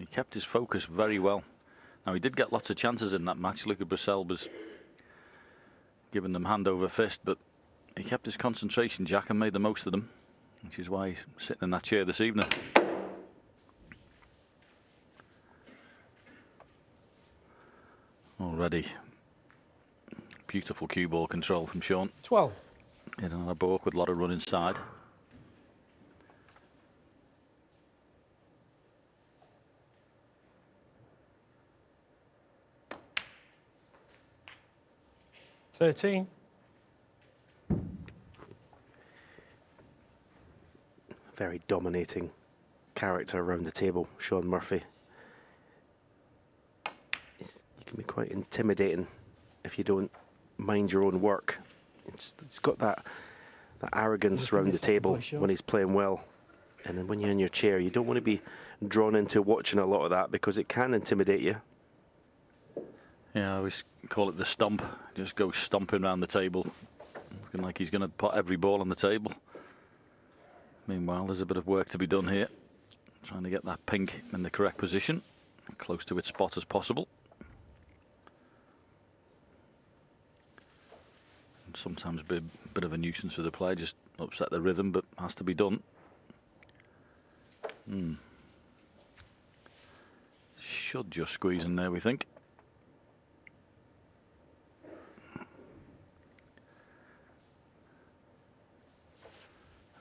he kept his focus very well. Now, he did get lots of chances in that match. Luca Brissell was giving them hand over fist, but he kept his concentration, Jack, and made the most of them, which is why he's sitting in that chair this evening. Already. Beautiful cue ball control from Shaun. 12. In on a balk with a lot of run inside. $13. Very dominating character around the table, Shaun Murphy. You can be quite intimidating if you don't mind your own work. It's got that arrogance around the table when he's playing well. And then when you're in your chair, you don't want to be drawn into watching a lot of that because it can intimidate you. Yeah, I always call it the stomp. Just go stomping around the table, looking like he's going to put every ball on the table. Meanwhile, there's a bit of work to be done here. Trying to get that pink in the correct position, close to its spot as possible. And sometimes be a bit of a nuisance for the player, just upset the rhythm, but has to be done. Should just squeeze in there, we think.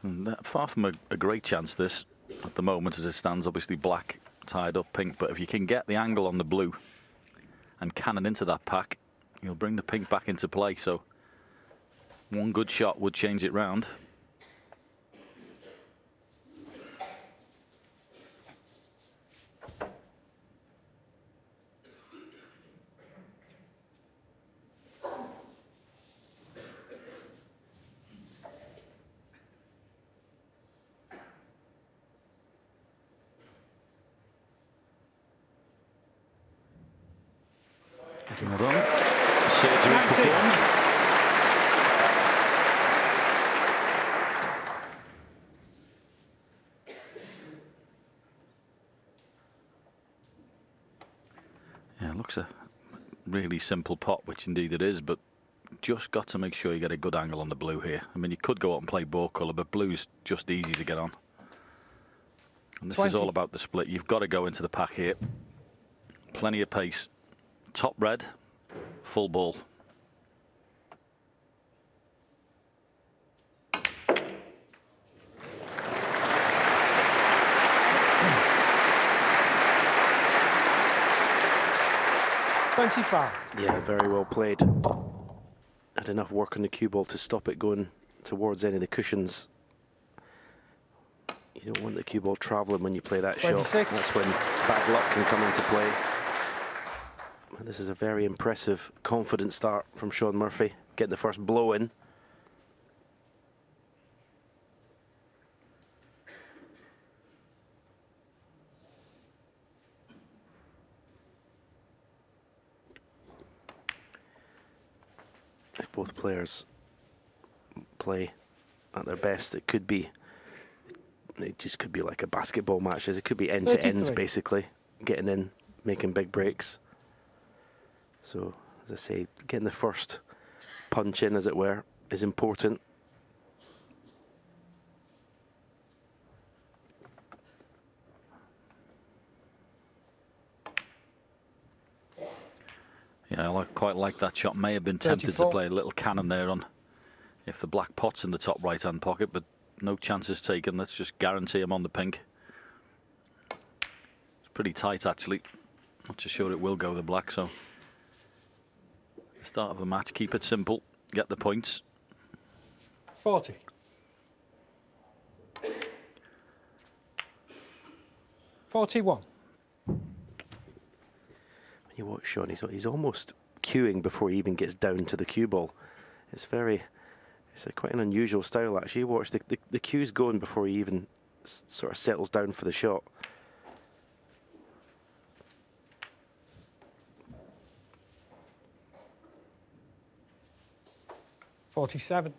And far from a great chance, this, at the moment, as it stands. Obviously black, tied up pink, but if you can get the angle on the blue and cannon into that pack, you'll bring the pink back into play. So one good shot would change it round. Well done. Surgery performed. Yeah, it looks a really simple pot, which indeed it is, but just got to make sure you get a good angle on the blue here. I mean, you could go out and play ball colour, but blue's just easy to get on. And this 20. is all about the split. You've got to go into the pack here. Plenty of pace. Top red, full ball. $25. Yeah, very well played. Had enough work on the cue ball to stop it going towards any of the cushions. You don't want the cue ball travelling when you play that 26. shot. That's when bad luck can come into play. And this is a very impressive, confident start from Shaun Murphy, getting the first blow in. If both players play at their best, it just could be like a basketball match. It could be end to end, basically, getting in, making big breaks. So, as I say, getting the first punch in, as it were, is important. Yeah, I quite like that shot. May have been tempted 34. to play a little cannon there on if the black pot's in the top right-hand pocket, but no chances taken. Let's just guarantee him on the pink. It's pretty tight, actually. Not too sure it will go the black, so the start of a match, keep it simple, get the points. 40. $41. You watch Shaun, he's almost cueing before he even gets down to the cue ball. It's quite an unusual style, actually. You watch the cue's going before he even sort of settles down for the shot. $47.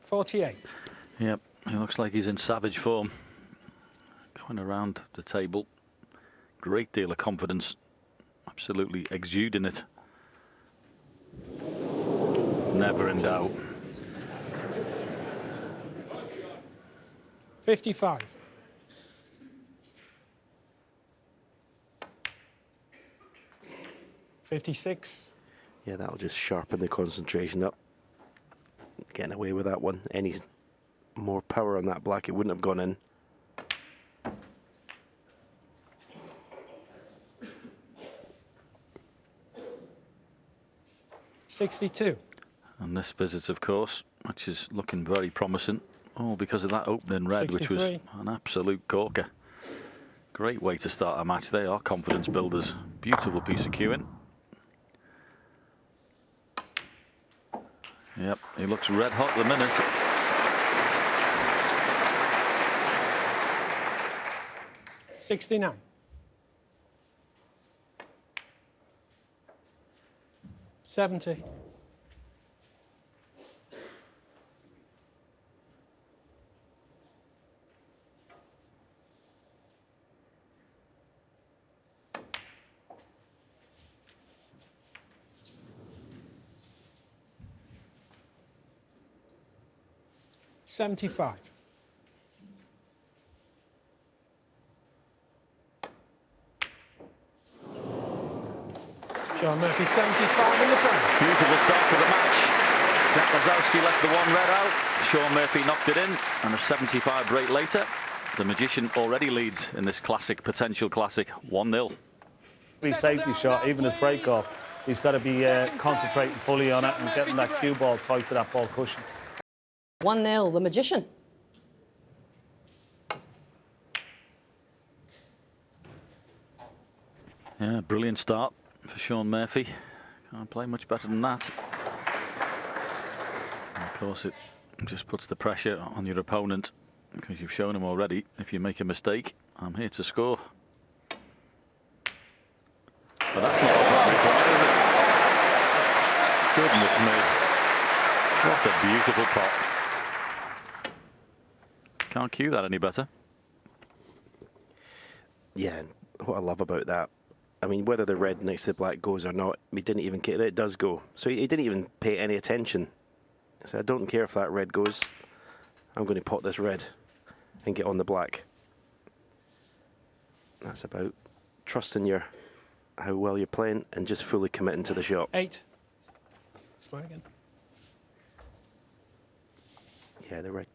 $48. Yep, He looks like he's in savage form. Going around the table. Great deal of confidence. Absolutely exuding it. Never in doubt. 55. $56. Yeah, that'll just sharpen the concentration up. Getting away with that one. Any more power on that black, it wouldn't have gone in. $62. And this visit, of course, which is looking very promising, all because of that opening red, which was 63. an absolute corker. Great way to start a match. They are confidence builders. Beautiful piece of cueing. Yep, he looks red hot at the minute. $69. $70. $75. Shaun Murphy, 75 in the front. Beautiful start to the match. Jack Lisowski left the one red out. Shaun Murphy knocked it in, and a 75 break later, the Magician already leads in this classic, potential classic, 1-0. Big safety shot, even his break off. He's got to be concentrating fully on it and getting that cue ball tight to that ball cushion. 1-0, the Magician. Yeah, brilliant start for Shaun Murphy. Can't play much better than that. And of course, it just puts the pressure on your opponent, because you've shown him already, if you make a mistake, I'm here to score. But that's not what required, is it? Goodness me. What a beautiful pot. Can't cue that any better. Yeah, and what I love about that, I mean, whether the red next to the black goes or not, he didn't even care. It does go. So he didn't even pay any attention. So I don't care if that red goes. I'm going to pot this red and get on the black. That's about trusting how well you're playing and just fully committing to the shot. 8. Let's play again. Yeah, the red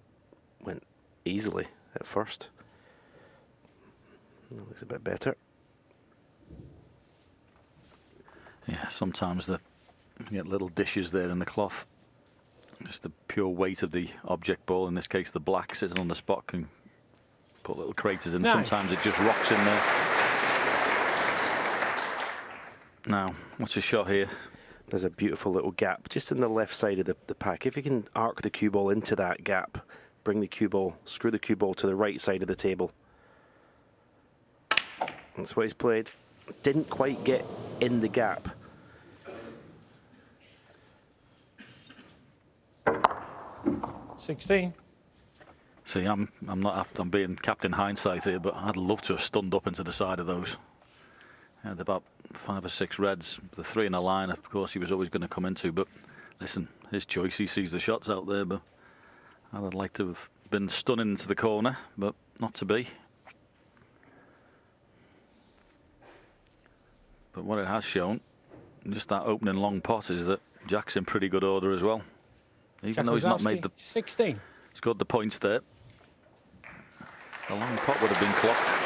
went easily at first. It looks a bit better. Yeah, sometimes you get little dishes there in the cloth. Just the pure weight of the object ball, in this case the black, sitting on the spot, can put little craters in. 9. Sometimes it just rocks in there. Now, what's his shot here? There's a beautiful little gap just in the left side of the pack. If you can arc the cue ball into that gap, bring the cue ball, screw the cue ball to the right side of the table. That's what he's played. Didn't quite get in the gap. $16. See, I'm being Captain Hindsight here, but I'd love to have stunned up into the side of those. Had about 5 or 6 reds, the 3 in a line. Of course, he was always going to come into. But listen, his choice. He sees the shots out there, but I'd like to have been stunning into the corner, but not to be. But what it has shown, just that opening long pot, is that Jack's in pretty good order as well. Even though he's not made the 16. scored the points there. The long pot would have been clocked.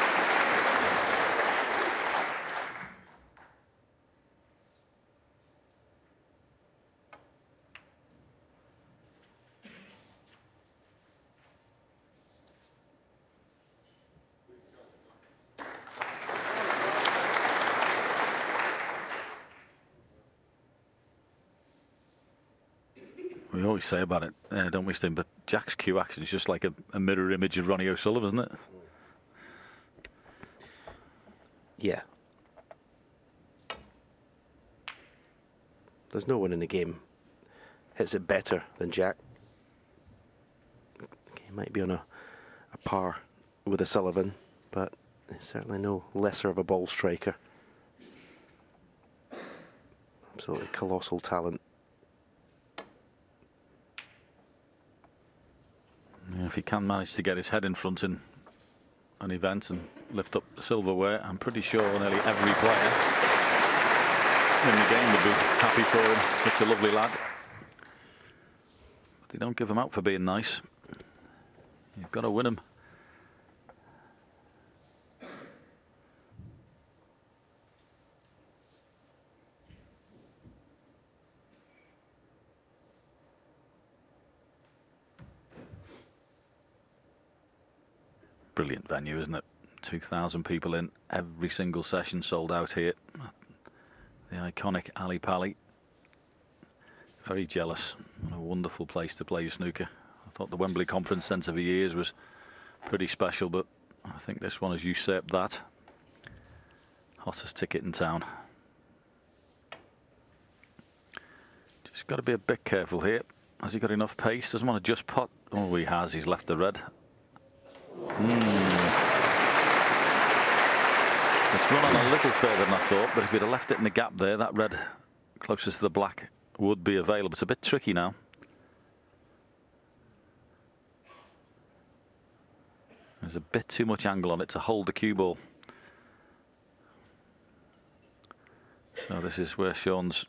We always say about it, don't we, Steve? But Jack's cue action is just like a mirror image of Ronnie O'Sullivan, isn't it? Yeah. There's no one in the game hits it better than Jack. Okay, He might be on a par with a Sullivan, but he's certainly no lesser of a ball striker. Absolutely colossal talent. Yeah, if he can manage to get his head in front in an event and lift up the silverware, I'm pretty sure nearly every player in the game would be happy for him. Such a lovely lad. But they don't give him out for being nice. You've got to win him. Brilliant venue, isn't it? 2,000 people in, every single session sold out here. The iconic Ali Pali. Very jealous. What a wonderful place to play your snooker. I thought the Wembley Conference Centre for years was pretty special, but I think this one has usurped that. Hottest ticket in town. Just got to be a bit careful here. Has he got enough pace? Doesn't want to just pot. Oh, he has. He's left the red. It's run on a little further than I thought, but if he'd have left it in the gap there, that red closest to the black would be available. It's a bit tricky now. There's a bit too much angle on it to hold the cue ball. So this is where Shaun's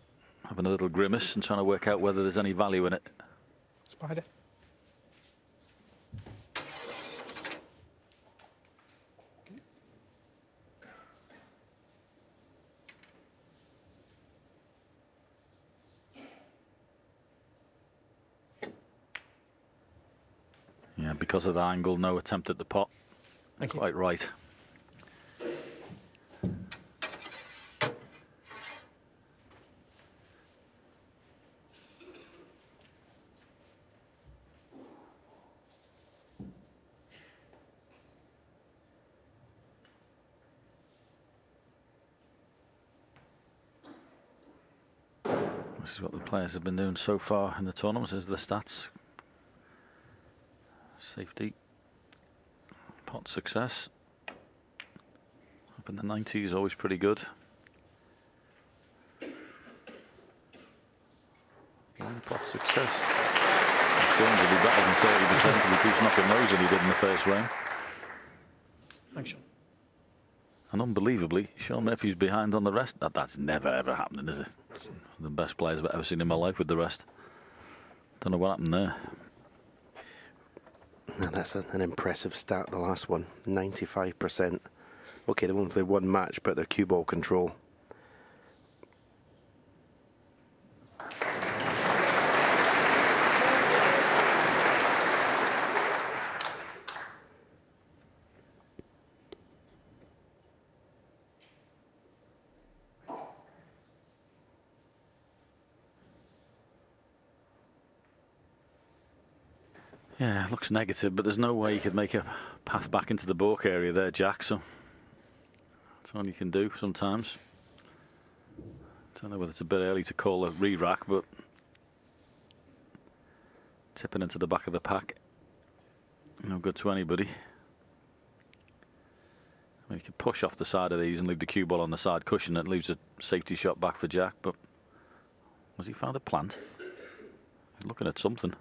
having a little grimace and trying to work out whether there's any value in it. Spider. Yeah, because of the angle, no attempt at the pot. Thank you. Quite right. This is what the players have been doing so far in the tournament, is the stats. Safety, pot success. Up in the 90s, always pretty good. Pot success. Shaun will be better than 30% if he keeps knocking those than he did in the first round. Thanks, Shaun. And unbelievably, Shaun Murphy's behind on the rest. That's never ever happening, is it? It's the best players I've ever seen in my life with the rest. Don't know what happened there. Now that's an impressive stat, the last one. 95%. Okay, they won't play one match, but their cue ball control. Yeah, it looks negative, but there's no way you could make a path back into the balk area there, Jack, so that's all you can do sometimes. Don't know whether it's a bit early to call a re-rack, but tipping into the back of the pack, no good to anybody. I mean, you can push off the side of these and leave the cue ball on the side cushion. That leaves a safety shot back for Jack, but has he found a plant? He's looking at something.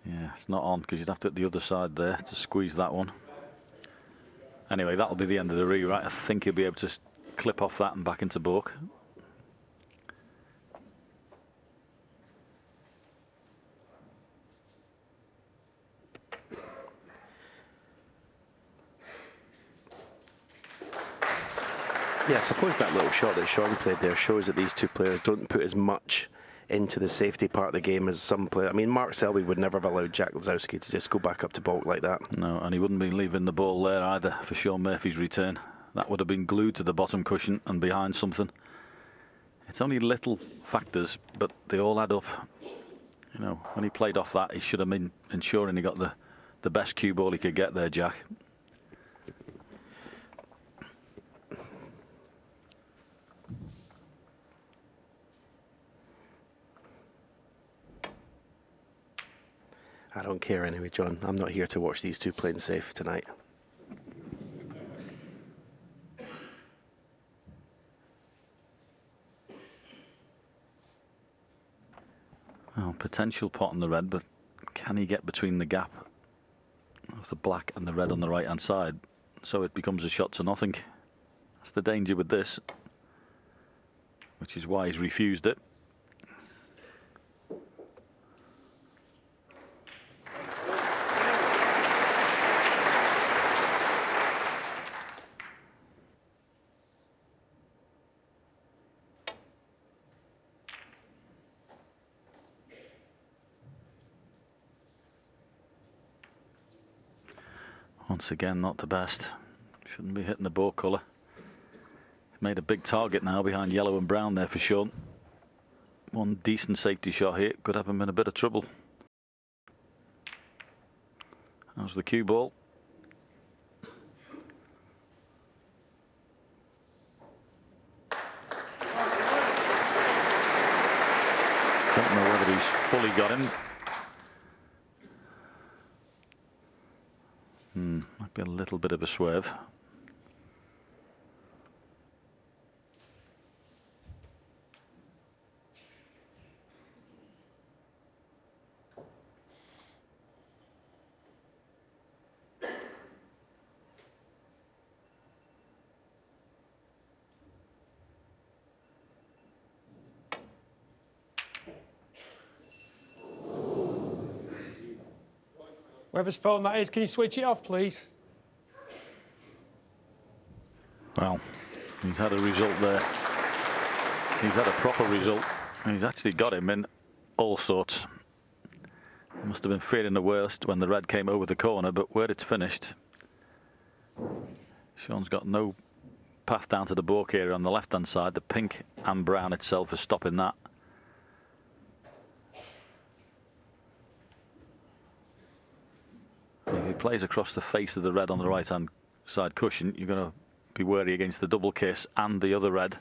Yeah, it's not on because you'd have to hit the other side there to squeeze that one. Anyway, that'll be the end of the rewrite. I think he'll be able to clip off that and back into balk. Yeah, I suppose that little shot that Shaun played there shows that these two players don't put as much into the safety part of the game as some players. I mean, Mark Selby would never have allowed Jack Lisowski to just go back up to balk like that. No, and he wouldn't be leaving the ball there either for Shaun Murphy's return. That would have been glued to the bottom cushion and behind something. It's only little factors, but they all add up. You know, when he played off that, he should have been ensuring he got the best cue ball he could get there, Jack. I don't care anyway, John. I'm not here to watch these two playing safe tonight. Well, potential pot on the red, but can he get between the gap of the black and the red on the right-hand side? So it becomes a shot to nothing. That's the danger with this, which is why he's refused it. Once again, not the best. Shouldn't be hitting the ball colour. Made a big target now behind yellow and brown there for Shaun. One decent safety shot here could have him in a bit of trouble. How's the cue ball? Don't know whether he's fully got him. Might be a little bit of a swerve. Whoever's phone that is, can you switch it off, please? Well, he's had a result there. He's had a proper result. He's actually got him in all sorts. He must have been feeling the worst when the red came over the corner, but where it's finished, Shaun's got no path down to the balk area on the left-hand side. The pink and brown itself is stopping that. If he plays across the face of the red on the right-hand side cushion, you're going to be wary against the double kiss and the other red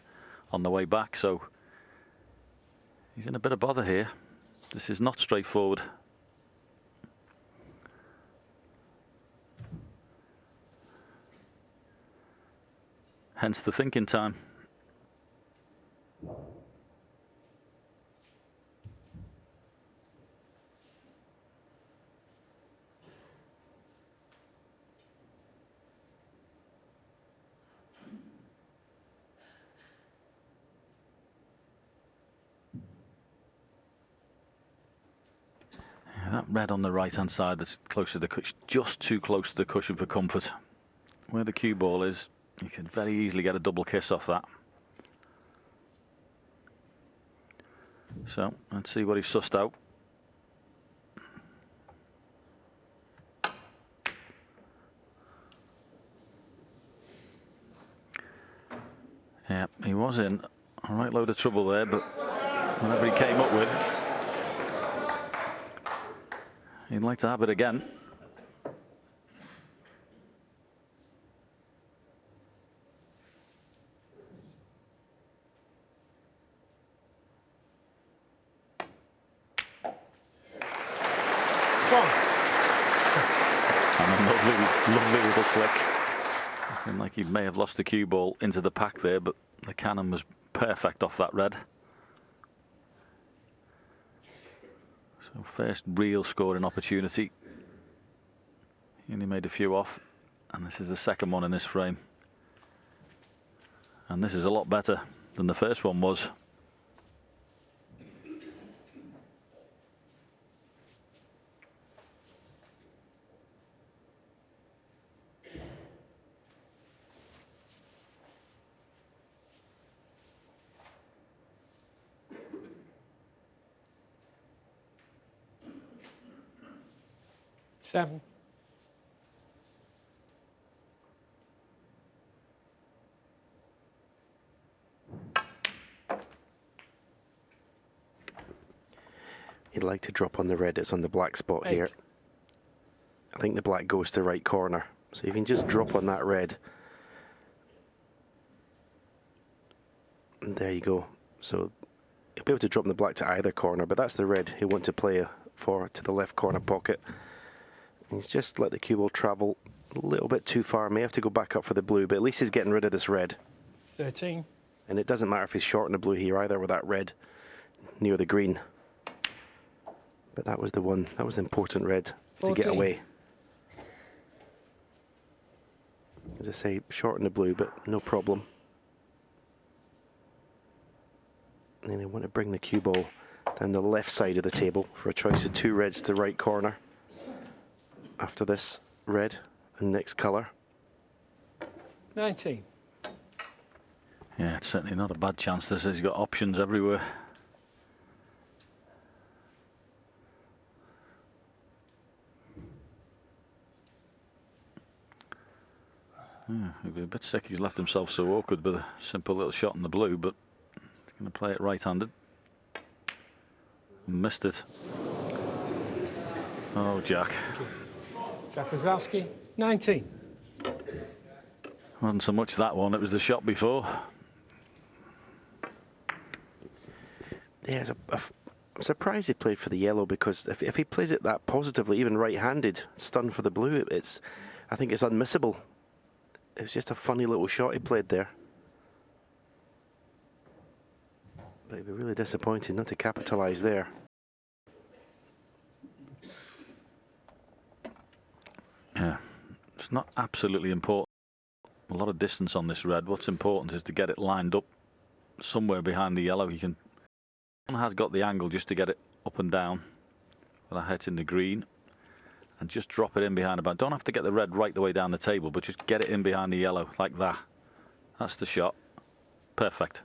on the way back. So he's in a bit of bother here. This is not straightforward. Hence the thinking time. That red on the right-hand side that's close to the cushion, just too close to the cushion for comfort. Where the cue ball is, you can very easily get a double kiss off that. So let's see what he's sussed out. Yeah, he was in a right load of trouble there, but whatever he came up with, he'd like to have it again. And a lovely little flick. Looking like he may have lost the cue ball into the pack there, but the cannon was perfect off that red. So first real scoring opportunity. He only made a few off, and this is the second one in this frame. And this is a lot better than the first one was. Seven. He'd like to drop on the red. It's on the black spot here. I think the black goes to right corner. So you can just drop on that red. And there you go. So he'll be able to drop the black to either corner, but that's the red he'll want to play 4 to the left corner pocket. He's just let the cue ball travel a little bit too far. May have to go back up for the blue, but at least he's getting rid of this red. 13. And it doesn't matter if he's short on the blue here either with that red near the green. But that was the one, that was the important red 14. to get away. As I say, short on the blue, but no problem. And then I want to bring the cue ball down the left side of the table for a choice of 2 reds to the right corner. After this red and next colour. 19. Yeah, it's certainly not a bad chance. This has got options everywhere. Yeah, he'd be a bit sick. He's left himself so awkward with a simple little shot in the blue, but he's going to play it right-handed. Missed it. Oh, Jack. Jack Lisowski. 19. Wasn't so much that one, it was the shot before. Yeah, I'm surprised he played for the yellow, because if he plays it that positively, even right-handed, stun for the blue, I think it's unmissable. It was just a funny little shot he played there. But he'd be really disappointed not to capitalise there. Yeah, it's not absolutely important. A lot of distance on this red. What's important is to get it lined up somewhere behind the yellow. He has got the angle just to get it up and down without hitting the green, and just drop it in behind the back. Don't have to get the red right the way down the table, but just get it in behind the yellow like that. That's the shot. Perfect.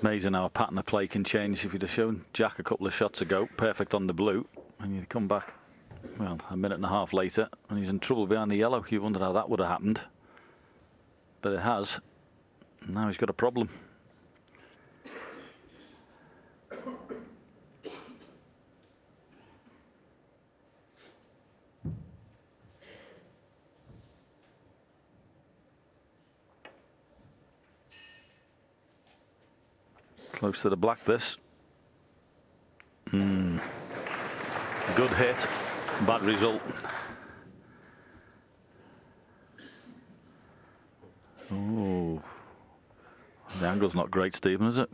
Amazing how a pattern of play can change. If you'd have shown Jack a couple of shots ago, perfect on the blue, and you'd come back, well, a minute and a half later, and he's in trouble behind the yellow. You wonder how that would have happened. But it has. Now he's got a problem. Close to the black, this. Good hit, bad result. Oh, the angle's not great, Stephen, is it?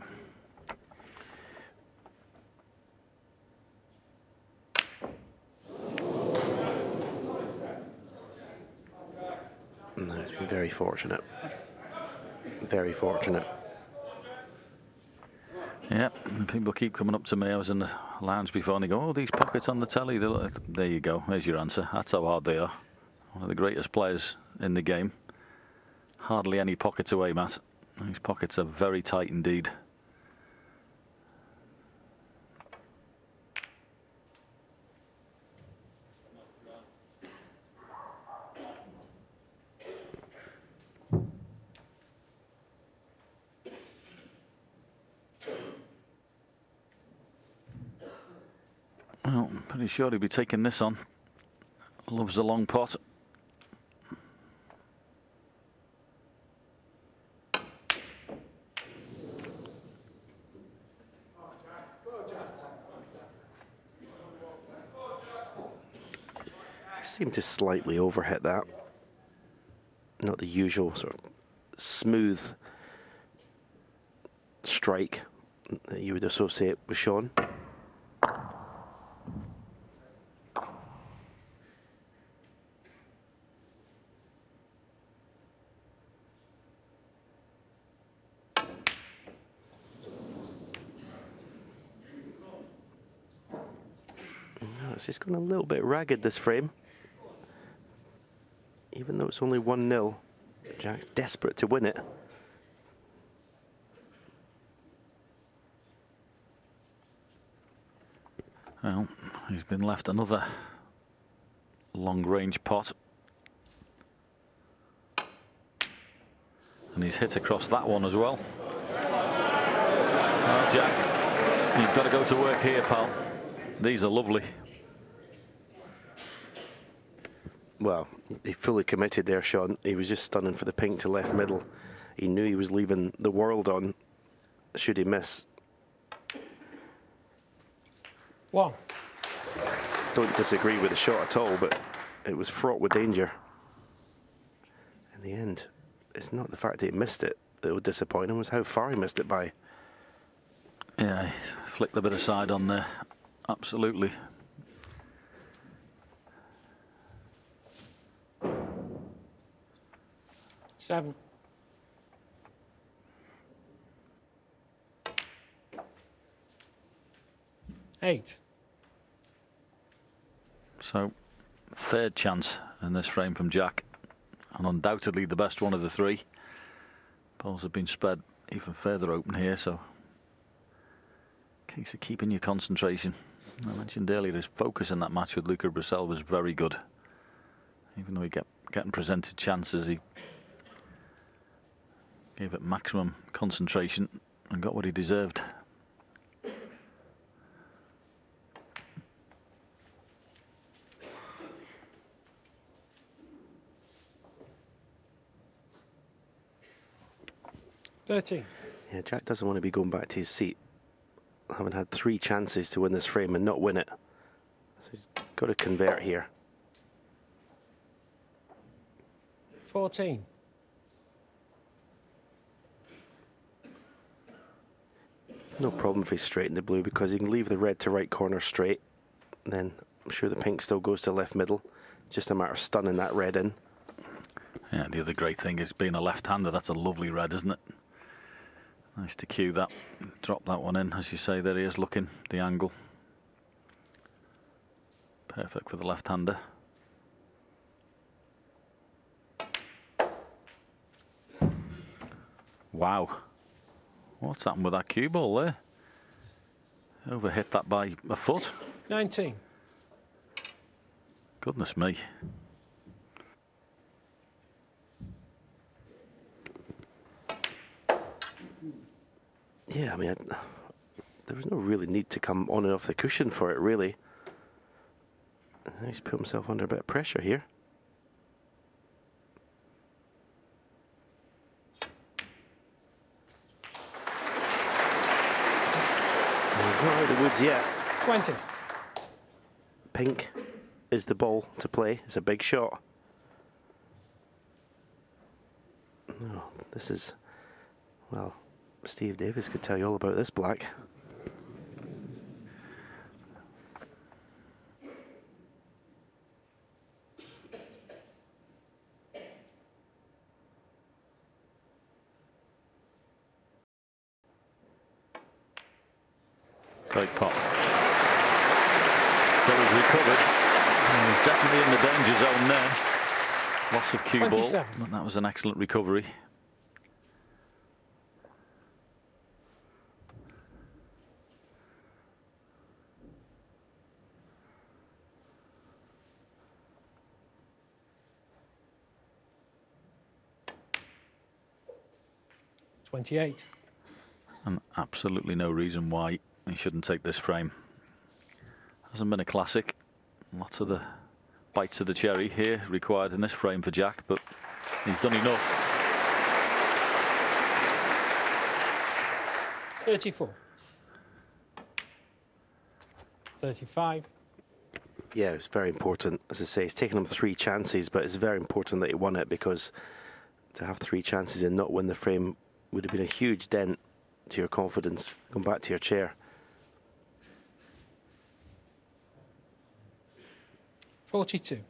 No, it's been very fortunate. Very fortunate. Yeah, and people keep coming up to me. I was in the lounge before and they go, oh, these pockets on the telly. There you go, there's your answer. That's how hard they are. One of the greatest players in the game. Hardly any pockets away, Matt. These pockets are very tight indeed. Well, I'm pretty sure he'll be taking this on. Loves a long pot. Seemed to slightly overhit that. Not the usual sort of smooth strike that you would associate with Shaun. It's just gone a little bit ragged, this frame. Even though it's only 1-0, Jack's desperate to win it. Well, he's been left another long-range pot. And he's hit across that one as well. Oh, Jack, you've got to go to work here, pal. These are lovely. Well, he fully committed there, Shaun. He was just stunning for the pink to left middle. He knew he was leaving the world on should he miss. 1. Don't disagree with the shot at all, but it was fraught with danger. In the end, it's not the fact that he missed it that would disappoint him, it was how far he missed it by. Yeah, he flicked a bit aside on there. Absolutely. Seven. Eight. So, third chance in this frame from Jack, and undoubtedly the best one of the three. Balls have been spread even further open here, so case of keeping your concentration. I mentioned earlier his focus in that match with Luca Brissell was very good. Even though he kept getting presented chances, he gave it maximum concentration and got what he deserved. Yeah, Jack doesn't want to be going back to his seat, having had 3 chances to win this frame and not win it. So he's got to convert here. 14. No problem if he's straight in the blue because he can leave the red to right corner straight. Then I'm sure the pink still goes to left middle. Just a matter of stunning that red in. Yeah, the other great thing is being a left-hander. That's a lovely red, isn't it? Nice to cue that. Drop that one in, as you say. There he is, looking the angle. Perfect for the left-hander. Wow. What's happened with that cue ball there? Overhit that by a foot. 19. Goodness me. Yeah, I mean, there was no really need to come on and off the cushion for it, really. He's put himself under a bit of pressure here. He's not out of the woods yet. 20. Pink is the ball to play. It's a big shot. No, this is, well, Steve Davis could tell you all about this black. Great pop. So he's recovered. He's definitely in the danger zone there. Loss of cue ball. 27. But that was an excellent recovery. And absolutely no reason why he shouldn't take this frame. Hasn't been a classic. Lots of the bites of the cherry here required in this frame for Jack, but he's done enough. 34. 35. Yeah, it's very important. As I say, he's taken him 3 chances, but it's very important that he won it because to have 3 chances and not win the frame would have been a huge dent to your confidence. Going back to your chair. 42.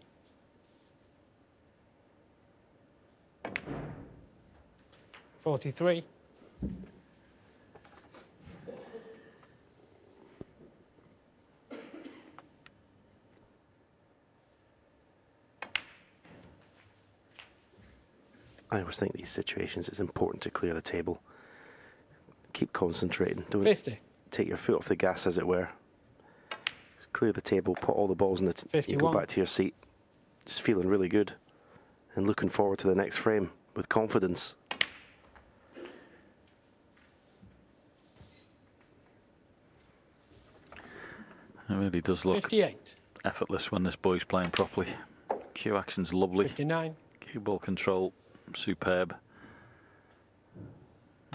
43. I always think these situations it's important to clear the table. Keep concentrating. Don't 50. take your foot off the gas, as it were. Just clear the table, put all the balls in the you go 51. back to your seat. Just feeling really good and looking forward to the next frame with confidence. It really does look 58. effortless when this boy's playing properly. Cue action's lovely. 59. Cue ball control, superb.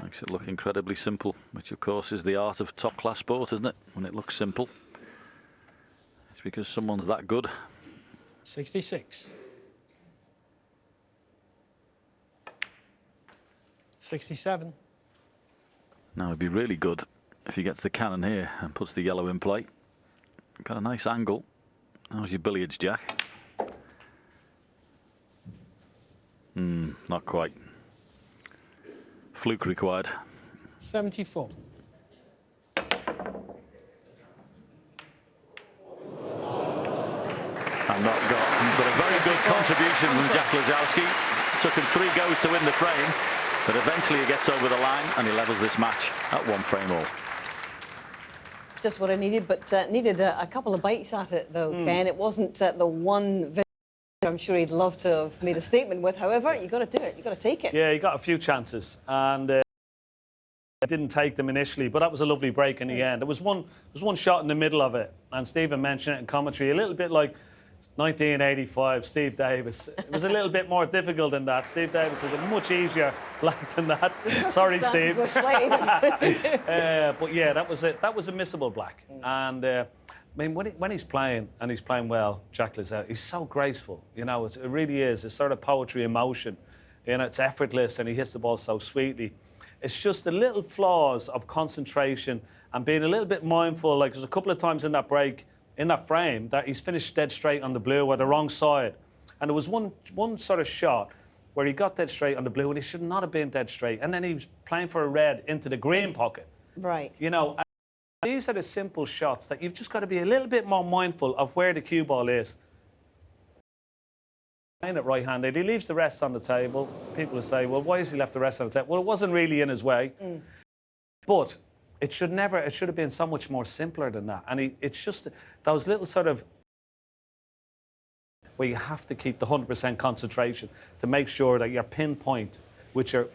Makes it look incredibly simple, which of course is the art of top-class sport, isn't it? When it looks simple, it's because someone's that good. 66. 67. Now it'd be really good if he gets the cannon here and puts the yellow in play. Got a nice angle. How's your billiards, Jack? Not quite. Fluke required. 74. And not got. But a very good contribution from Jack Lisowski. Took him 3 goes to win the frame, but eventually he gets over the line and he levels this match at 1 frame all. Just what I needed, but needed a couple of bites at it, though, Ken. It wasn't the one video I'm sure he'd love to have made a statement with. However, you've got to do it. You've got to take it. Yeah, he got a few chances, and didn't take them initially, but that was a lovely break in the end. There was one shot in the middle of it, and Stephen mentioned it in commentary, a little bit like 1985, Steve Davis. It was a little bit more difficult than that. Steve Davis is a much easier black than that. Sorry, Steve. Were slightly different. But yeah, that was it. That was a missable black. And I mean, when he's playing and he's playing well, Jack Lisowski, he's so graceful. You know, it really is. It's sort of poetry in motion. You know, it's effortless, and he hits the ball so sweetly. It's just the little flaws of concentration and being a little bit mindful. Like there's a couple of times in that break, in that frame, that he's finished dead straight on the blue or the wrong side. And there was one sort of shot where he got dead straight on the blue and he should not have been dead straight. And then he was playing for a red into the green pocket. Right. You know, and these are the simple shots that you've just got to be a little bit more mindful of where the cue ball is. Playing it right-handed, he leaves the rest on the table. People will say, well, why has he left the rest on the table? Well, it wasn't really in his way. But it should have been so much more simpler than that. And it's just those little sort of where you have to keep the 100% concentration to make sure that your pinpoint, which are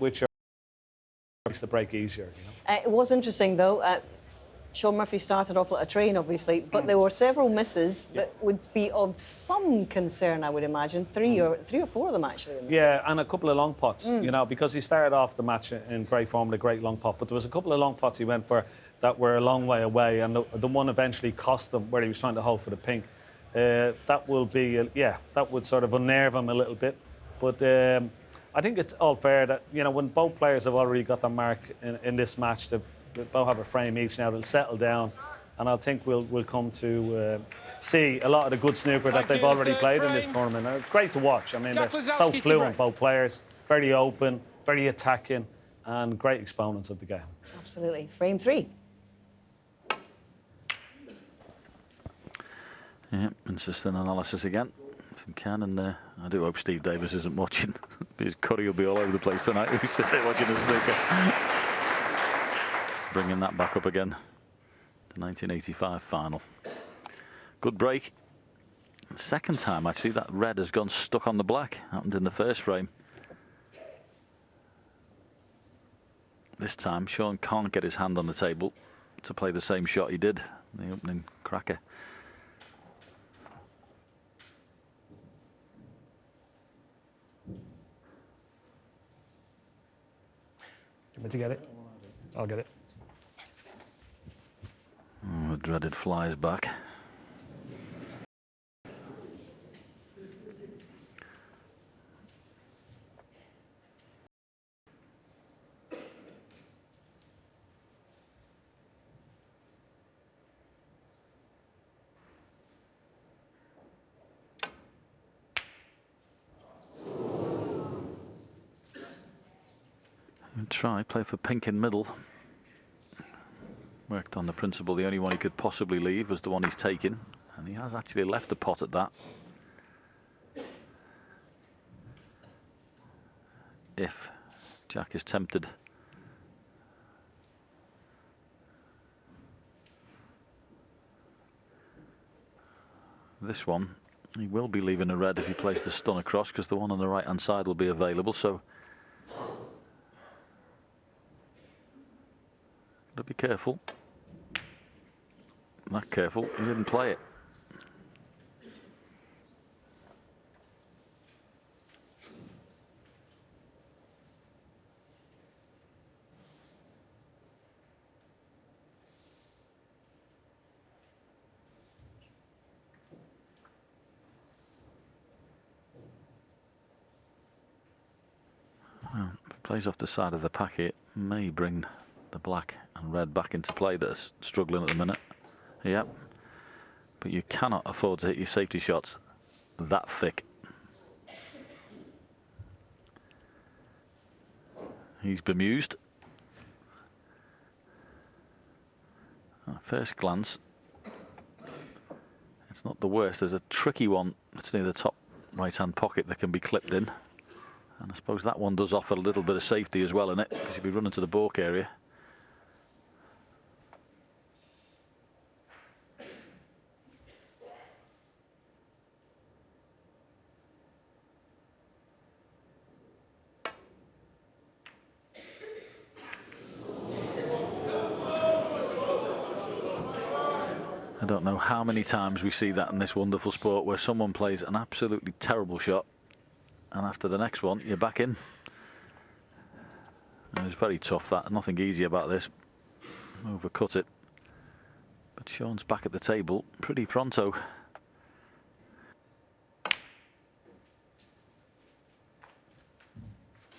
makes the break easier. You know? It was interesting, though. Shaun Murphy started off like a train, obviously, but there were several misses that would be of some concern, I would imagine. Three or four of them, actually. Yeah, and a couple of long pots, you know, because he started off the match in great form with a great long pot, but there was a couple of long pots he went for that were a long way away, and the one eventually cost him where he was trying to hold for the pink. That will be, that would sort of unnerve him a little bit. But I think it's all fair that, you know, when both players have already got their mark in this match, they both have a frame each now, they'll settle down. And I think we'll come to see a lot of the good snooker that they've already played in this tournament. It's great to watch. I mean, they're so fluent, both players, very open, very attacking, and great exponents of the game. Absolutely. Frame 3. Yeah, insistent analysis again from Ken, and I do hope Steve Davis isn't watching. His curry will be all over the place tonight if he's sitting there watching the snooker. Bringing that back up again. 1985 final. Good break. Second time, actually, that red has gone stuck on the black. Happened in the first frame. This time, Shaun can't get his hand on the table to play the same shot he did in the opening cracker. You want me to get it? I'll get it. Oh, the dreaded flies back. Try, play for pink in middle. Worked on the principle the only one he could possibly leave was the one he's taking, and he has actually left the pot at that. If Jack is tempted. This one, he will be leaving a red if he plays the stun across, because the one on the right hand side will be available, so gotta be careful. Not careful, he didn't play it. Plays off the side of the packet, may bring the black and red back into play that are struggling at the minute. Yep. But you cannot afford to hit your safety shots that thick. He's bemused. At first glance, it's not the worst. There's a tricky one that's near the top right-hand pocket that can be clipped in. And I suppose that one does offer a little bit of safety as well in it, because you'll be running to the balk area. I don't know how many times we see that in this wonderful sport where someone plays an absolutely terrible shot and after the next one you're back in. And it's very tough, that. Nothing easy about this. Overcut it. But Shaun's back at the table pretty pronto.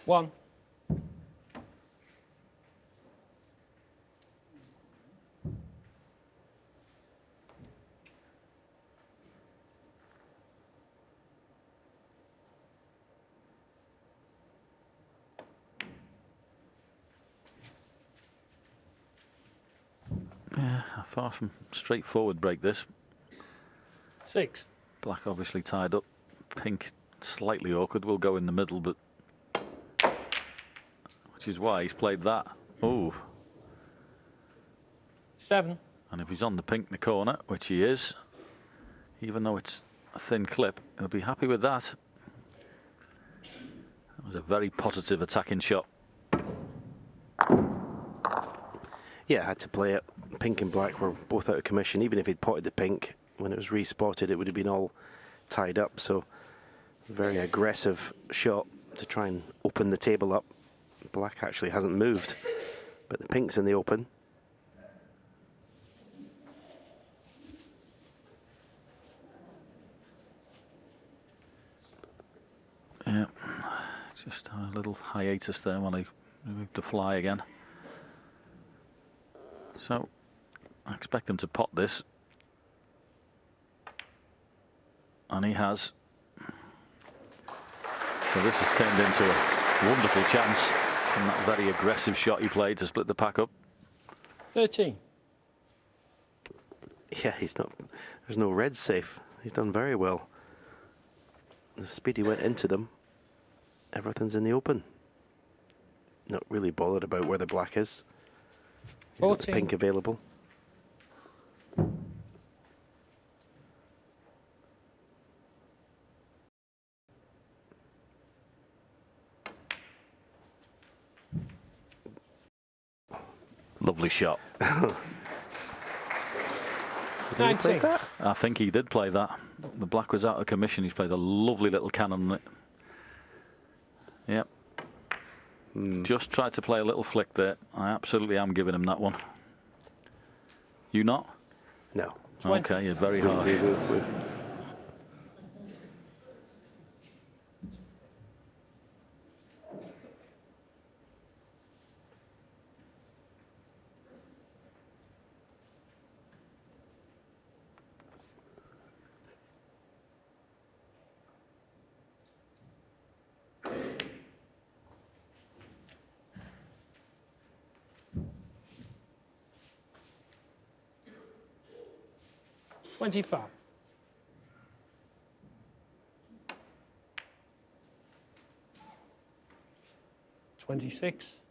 One. Yeah, far from straightforward break this. 6. Black obviously tied up. Pink slightly awkward. Will go in the middle, but which is why he's played that. Oh. 7. And if he's on the pink in the corner, which he is, even though it's a thin clip, he'll be happy with that. That was a very positive attacking shot. Yeah, had to play it. Pink and black were both out of commission. Even if he'd potted the pink, when it was respotted, it would have been all tied up. So, very aggressive shot to try and open the table up. Black actually hasn't moved, but the pink's in the open. Yeah, just a little hiatus there when I moved to fly again. So, I expect him to pot this. And he has. So this has turned into a wonderful chance from that very aggressive shot he played to split the pack up. 13. Yeah, there's no red safe. He's done very well. The speed he went into them, everything's in the open. Not really bothered about where the black is. He's got the 14. pink available. Lovely shot. 19. I think he did play that. The black was out of commission. He's played a lovely little cannon on it. Yep. Just tried to play a little flick there. I absolutely am giving him that one. You not? No. 20. Okay, you're very harsh. $25. 26.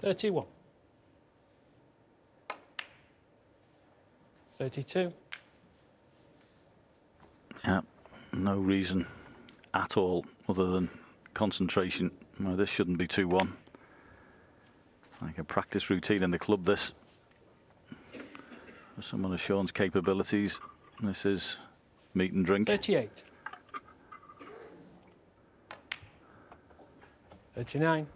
31. 32. Yeah, no reason at all other than concentration. No, this shouldn't be 2-1. Like a practice routine in the club, this. For someone of Shaun's capabilities, this is meat and drink. 38. 39.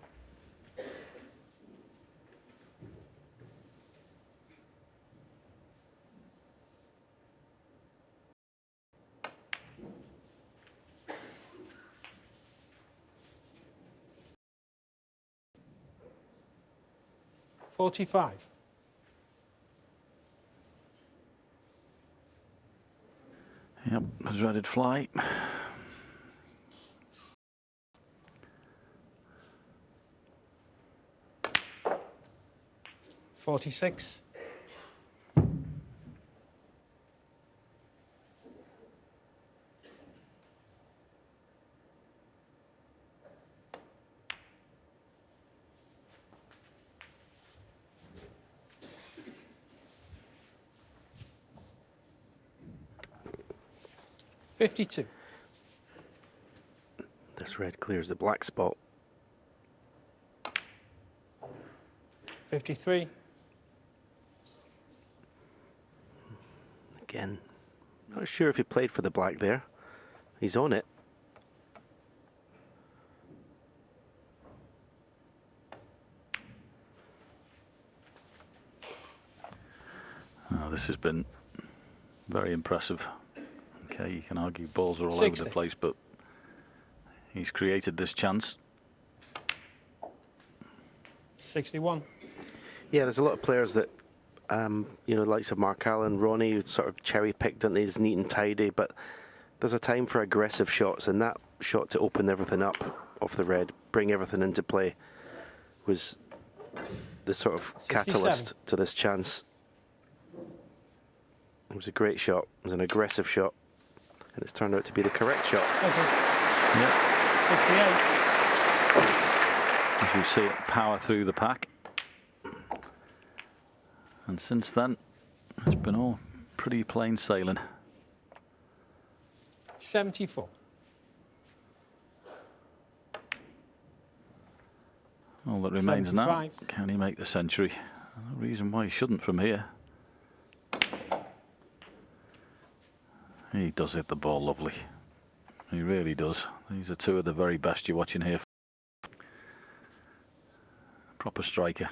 45. Yep, the dreaded fly. 46. $52. This red clears the black spot. 53. Again, not sure if he played for the black there. He's on it. Oh, this has been very impressive. Okay, you can argue balls are all 60. over the place, but he's created this chance. 61. Yeah, there's a lot of players that, you know, likes of Mark Allen, Ronnie, who sort of cherry-picked and he's neat and tidy, but there's a time for aggressive shots, and that shot to open everything up off the red, bring everything into play, was the sort of 67. catalyst to this chance. It was a great shot. It was an aggressive shot, and it's turned out to be the correct shot. Yep. 68. As we see it power through the pack. And since then, it's been all pretty plain sailing. 74. All that remains now, 75. can he make the century? No reason why he shouldn't from here. He does hit the ball lovely. He really does. These are two of the very best you're watching here. Proper striker.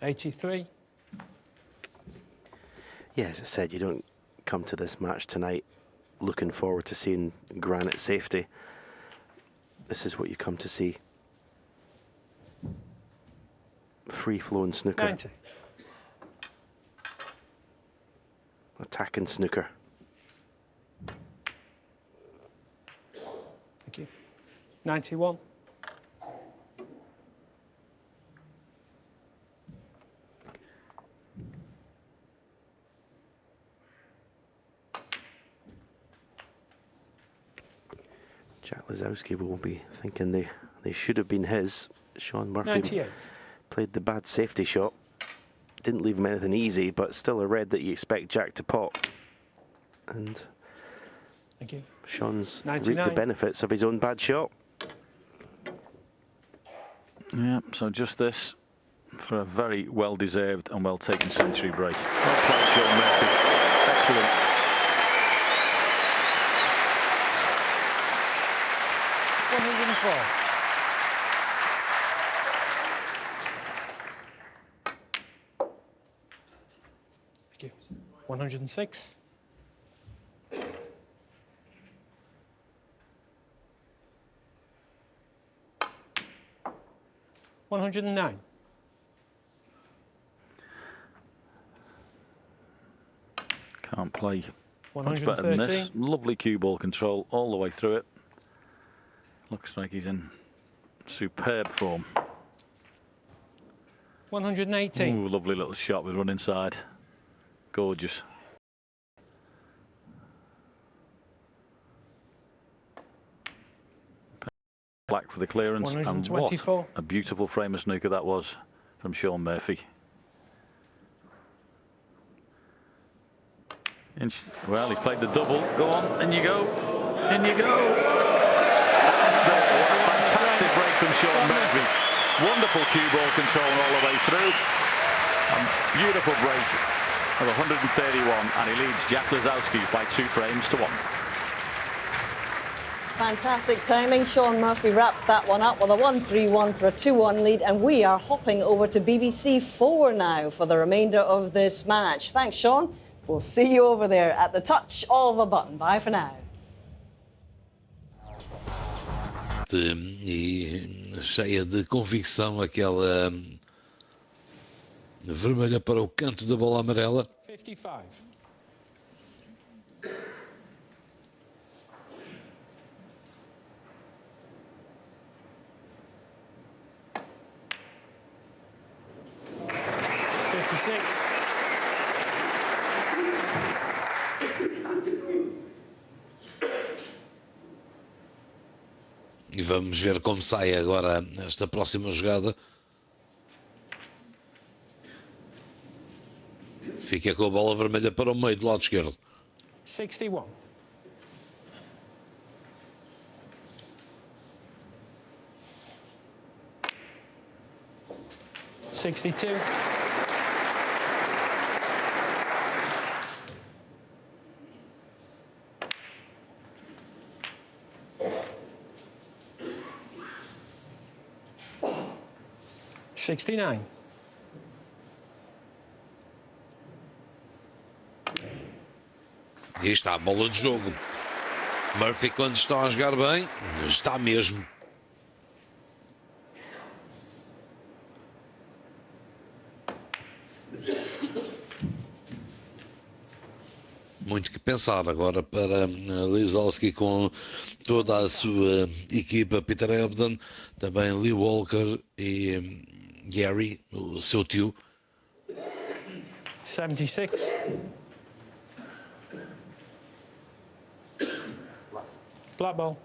83. Yeah, as I said, you don't come to this match tonight looking forward to seeing granite safety. This is what you come to see. Free-flowing snooker. 90. Attacking snooker. Thank you. 91. Jack Lisowski will be thinking they should have been his. Shaun Murphy 98. played the bad safety shot. Didn't leave him anything easy, but still a red that you expect Jack to pot. And Thank you. Shaun's 99. reaped the benefits of his own bad shot. Yeah, so just this for a very well-deserved and well-taken century break. Well played, Shaun Murphy. Excellent. Thank you. 106. 109. Can't play much better than this. 113. Lovely cue ball control all the way through it. Looks like he's in superb form. 118. Ooh, lovely little shot with run inside. Gorgeous. Black for the clearance, and what 124. a beautiful frame of snooker that was from Shaun Murphy. Well, he's played the double. Go on, in you go. In you go. That's there. What a fantastic break from Shaun Murphy. Wonderful cue ball control all the way through. A beautiful break of 131, and he leads Jack Lisowski by 2 frames to 1. Fantastic timing. Shaun Murphy wraps that one up with a 1-3-1 for a 2-1 lead, and we are hopping over to BBC 4 now for the remainder of this match. Thanks, Shaun. We'll see you over there at the touch of a button. Bye for now. confiante e cheia de convicção, aquela vermelha para o canto da bola amarela. 55. E vamos ver como sai agora esta próxima jogada. Fica com a bola vermelha para o meio do lado esquerdo. 61. $62. $69. E está a bola de jogo. Murphy, quando está a jogar bem, está mesmo. Muito que pensar agora para Lisowski com toda a sua equipa. Peter Ebdon, também Lee Walker e Gary, o seu tio. 76. Black ball.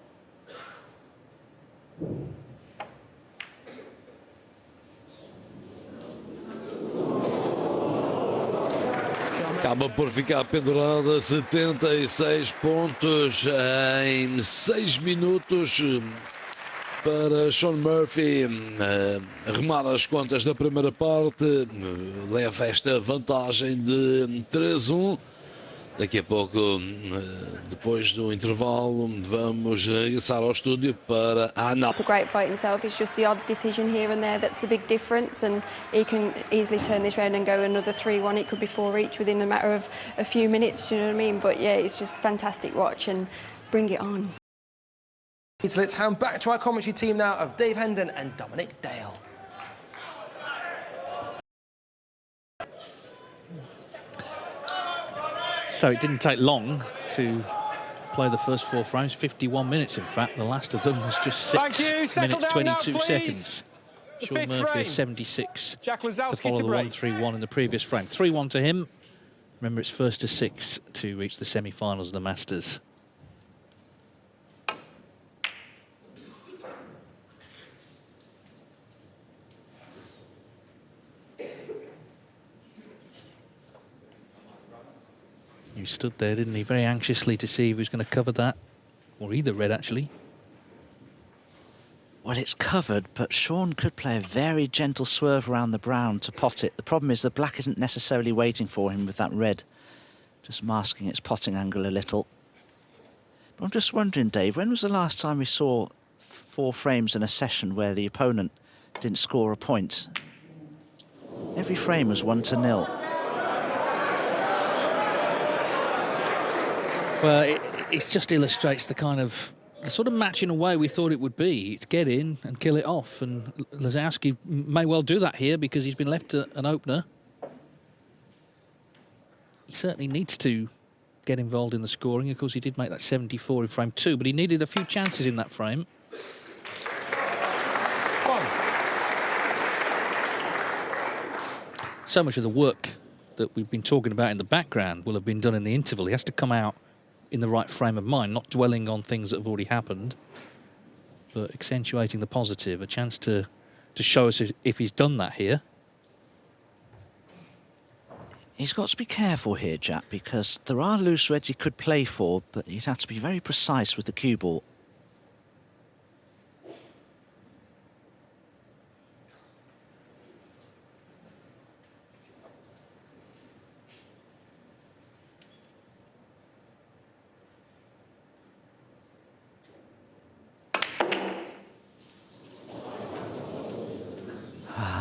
Acaba por ficar pendurada 76 pontos em 6 minutos para Shaun Murphy arrumar as contas da primeira parte. Leva esta vantagem de 3-1. Daqui a pouco, depois do intervalo, vamos regressar ao estúdio para a análise. A great fight himself. It's just the odd decision here and there that's the big difference, and he can easily turn this round and go another 3-1. It could be 4 each within a matter of a few minutes. Do you know what I mean? But yeah, it's just fantastic watch, and bring it on. So let's hand back to our commentary team now of Dave Hendon and Dominic Dale. So it didn't take long to play the first 4 frames, 51 minutes in fact. The last of them was just 6 minutes, 22 seconds. Shaun Murphy is 76 Jack to Lisowski follow to the break. 1-3-1 in the previous frame. 3-1 to him. Remember, it's first to 6 to reach the semi-finals of the Masters. He stood there, didn't he, very anxiously to see if he was going to cover that, or either red, actually. Well, it's covered, but Shaun could play a very gentle swerve around the brown to pot it. The problem is the black isn't necessarily waiting for him with that red, just masking its potting angle a little. But I'm just wondering, Dave, when was the last time we saw 4 frames in a session where the opponent didn't score a point? Every frame was 1-0. Well, it just illustrates the sort of match in a way we thought it would be. It's get in and kill it off, and Lisowski may well do that here because he's been left an opener. He certainly needs to get involved in the scoring. Of course, he did make that 74 in frame 2, but he needed a few chances in that frame. So much of the work that we've been talking about in the background will have been done in the interval. He has to come out in the right frame of mind, not dwelling on things that have already happened, but accentuating the positive, a chance to show us if he's done that here. He's got to be careful here, Jack, because there are loose reds he could play for, but he'd have to be very precise with the cue ball.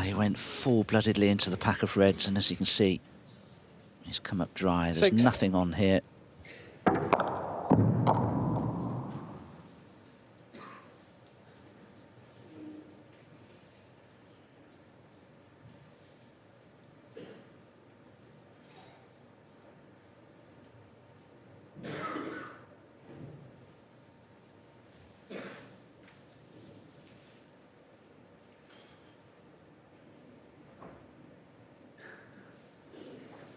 He went full-bloodedly into the pack of reds, and as you can see, he's come up dry. There's 6. nothing on here.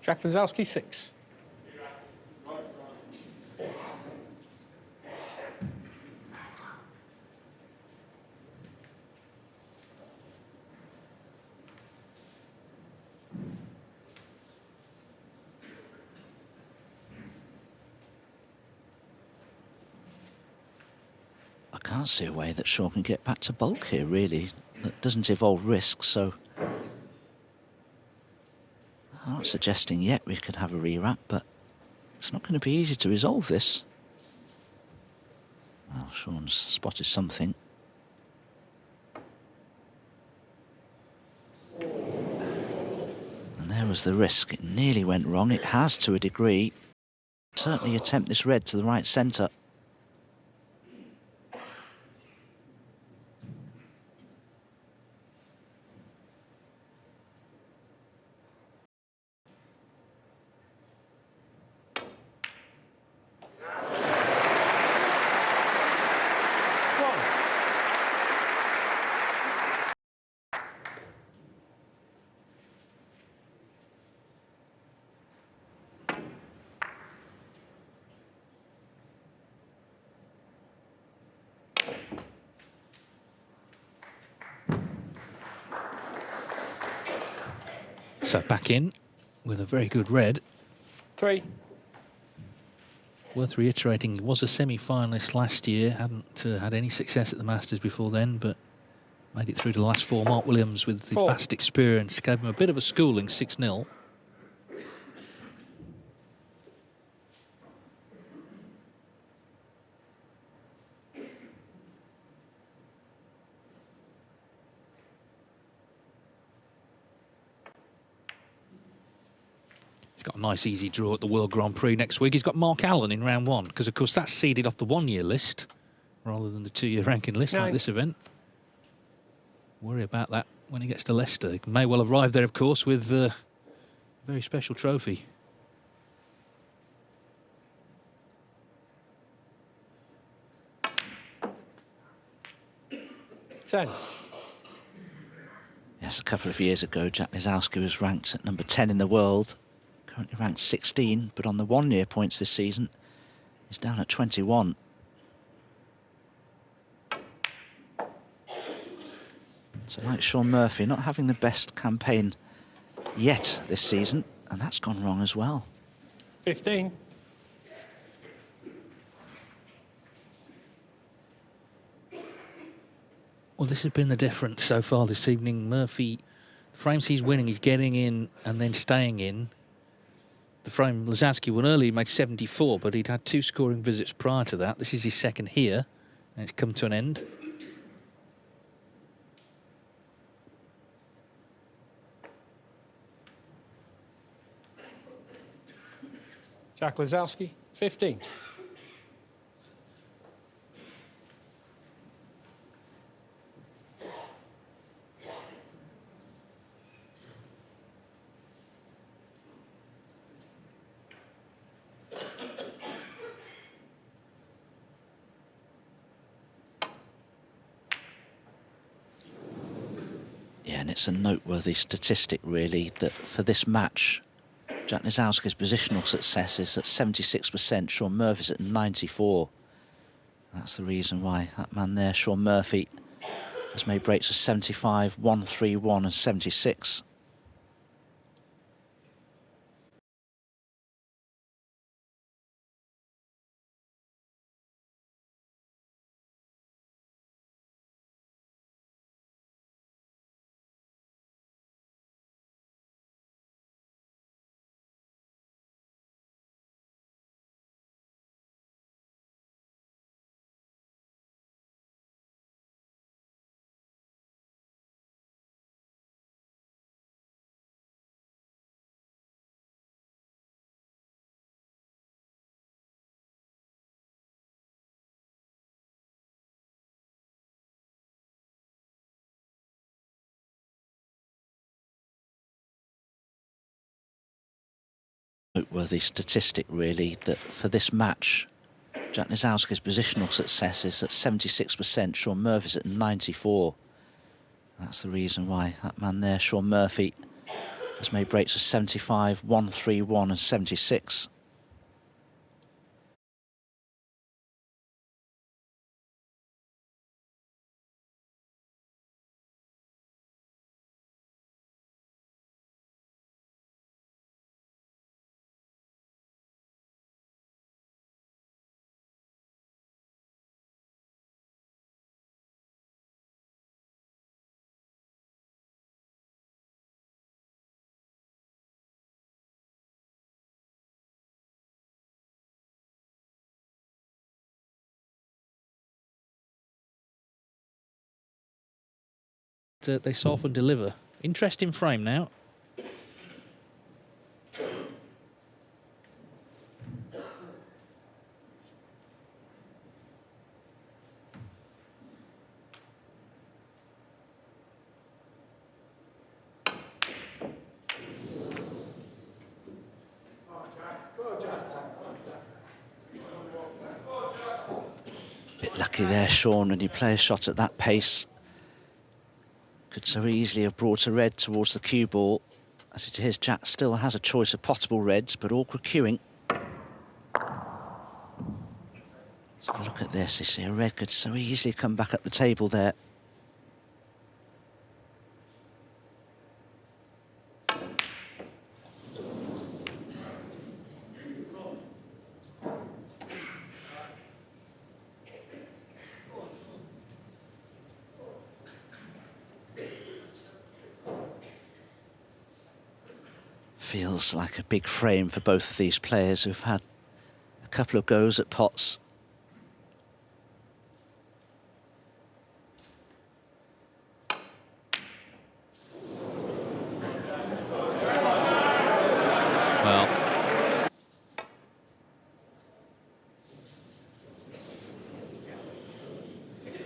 Jack Lisowski, 6. I can't see a way that Shaun can get back to bulk here, really. That doesn't involve risk, so I'm not suggesting yet we could have a re-wrap, but it's not going to be easy to resolve this. Well, Shaun's spotted something. And there was the risk. It nearly went wrong. It has to a degree. Certainly attempt this red to the right centre. So back in with a very good red. 3. Worth reiterating, he was a semi-finalist last year. Hadn't had any success at the Masters before then, but made it through to the last 4. Mark Williams, with the 4. vast experience, gave him a bit of a schooling, 6-0. Got a nice easy draw at the World Grand Prix next week. He's got Mark Allen in round 1, because of course that's seeded off the 1-year list rather than the 2-year ranking list like this event. Worry about that when he gets to Leicester. He may well arrive there, of course, with a very special trophy. Ten. Yes, a couple of years ago, Jack Lisowski was ranked at number 10 in the world. Currently ranked 16, but on the 1-year points this season, he's down at 21. So like Shaun Murphy, not having the best campaign yet this season, and that's gone wrong as well. 15. Well, this has been the difference so far this evening. Murphy, frames he's winning, he's getting in and then staying in. The frame Lisowski won early, he made 74, but he'd had 2 scoring visits prior to that. This is his second here, and it's come to an end. Jack Lisowski, 15. Yeah, and it's a noteworthy statistic, really, that for this match, Jack Lisowski's positional success is at 76%, Shaun Murphy's at 94%. That's the reason why that man there, Shaun Murphy, has made breaks of 75, 131 and 76. Noteworthy statistic, really, that for this match, Jack Lisowski's positional success is at 76%, Shaun Murphy's at 94%. That's the reason why that man there, Shaun Murphy, Has made breaks of 75, 131 and 76. They soften deliver. Interesting frame now. Bit lucky there, Shaun, when you play a shot at that pace. Could so easily have brought a red towards the cue ball. As it is, Jack still has a choice of potable reds, but awkward cueing. So look at this, you see a red could so easily come back up the table there. Feels like a big frame for both of these players who've had a couple of goes at pots.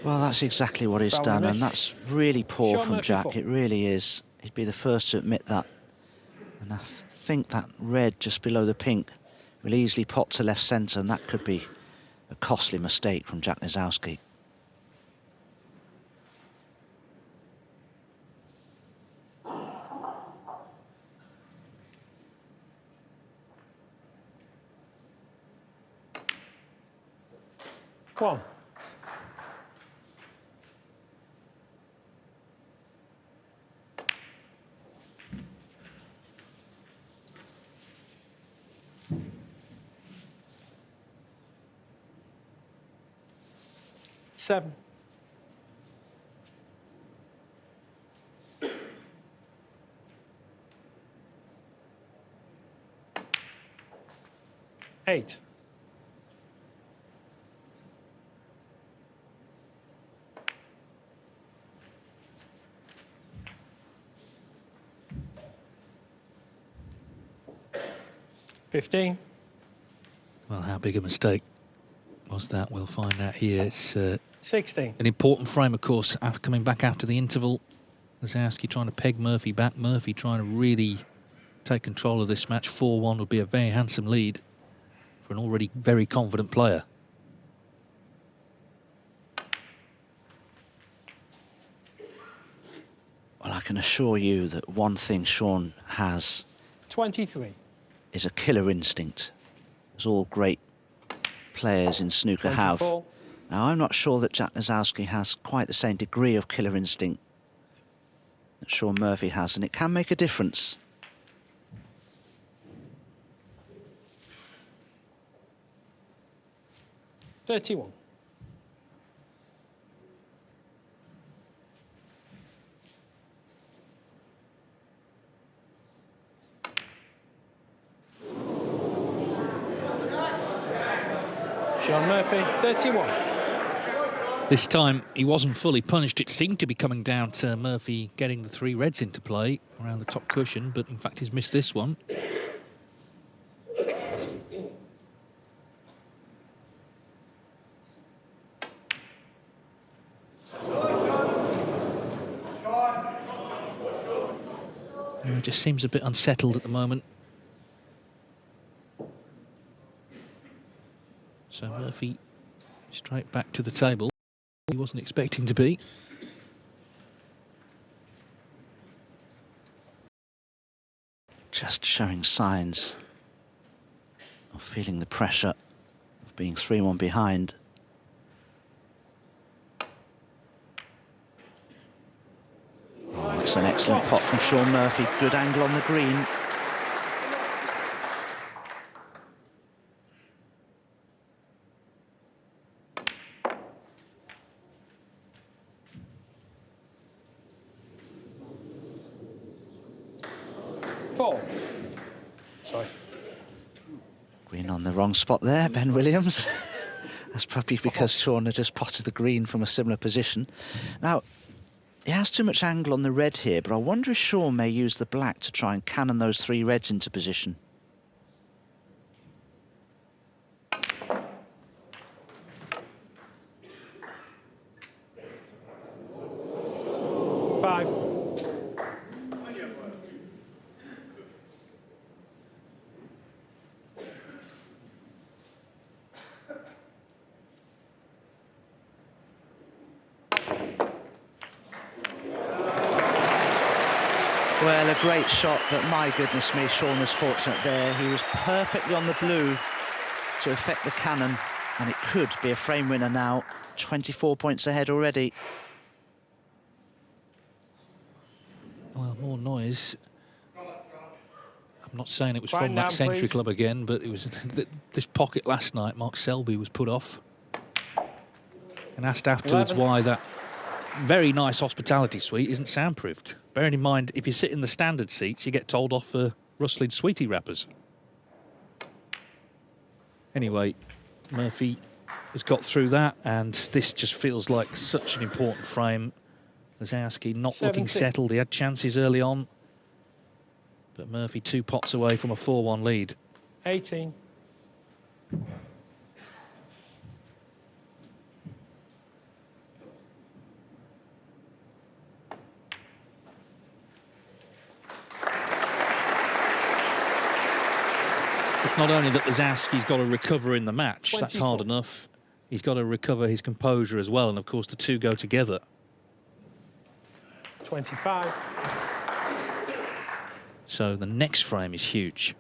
Well, that's exactly what he's done, and that's really poor from Jack. It really is. He'd be the first to admit that. And I think that red just below the pink will easily pop to left centre, and that could be a costly mistake from Jack Lisowski. Come on. Seven. Eight. $15. Well, how big a mistake was that? We'll find out here. It's 16. an important frame, of course, after coming back after the interval. Lisowski trying to peg Murphy back. Murphy trying to really take control of this match. 4-1 would be a very handsome lead for an already very confident player. Well, I can assure you that one thing Shaun has 23. is a killer instinct, as all great players in snooker 24. have. Now, I'm not sure that Jack Lisowski has quite the same degree of killer instinct that Shaun Murphy has, and it can make a difference. $31. Shaun Murphy, 31. This time, he wasn't fully punished. It seemed to be coming down to Murphy getting the 3 reds into play around the top cushion, but in fact, he's missed this one. He just seems a bit unsettled at the moment. So Murphy straight back to the table. He wasn't expecting to be. just showing signs of feeling the pressure of being 3-1 behind. Oh, that's an excellent pot from Shaun Murphy. Good angle on the green. Sorry. Green on the wrong spot there, Ben Williams. That's probably because Shaun had just potted the green from a similar position. Now, he has too much angle on the red here, but I wonder if Shaun may use the black to try and cannon those 3 reds into position. Well, a great shot, but my goodness me, Shaun was fortunate there. He was perfectly on the blue to effect the cannon, and it could be a frame winner now. 24 points ahead already. Well, more noise. I'm not saying it was Quiet from down, that Century please. Club again, but it was this pocket last night. Mark Selby was put off and asked afterwards 11. why that very nice hospitality suite isn't soundproofed. Bearing in mind, if you sit in the standard seats, you get told off for rustling sweetie wrappers. Anyway, Murphy has got through that, and this just feels like such an important frame. Lisowski not looking 17. settled. He had chances early on, but Murphy 2 pots away from a 4-1 lead. 18. It's not only that Lisowski's got to recover in the match, that's hard 24. enough. He's got to recover his composure as well, and of course the 2 go together. 25. So the next frame is huge.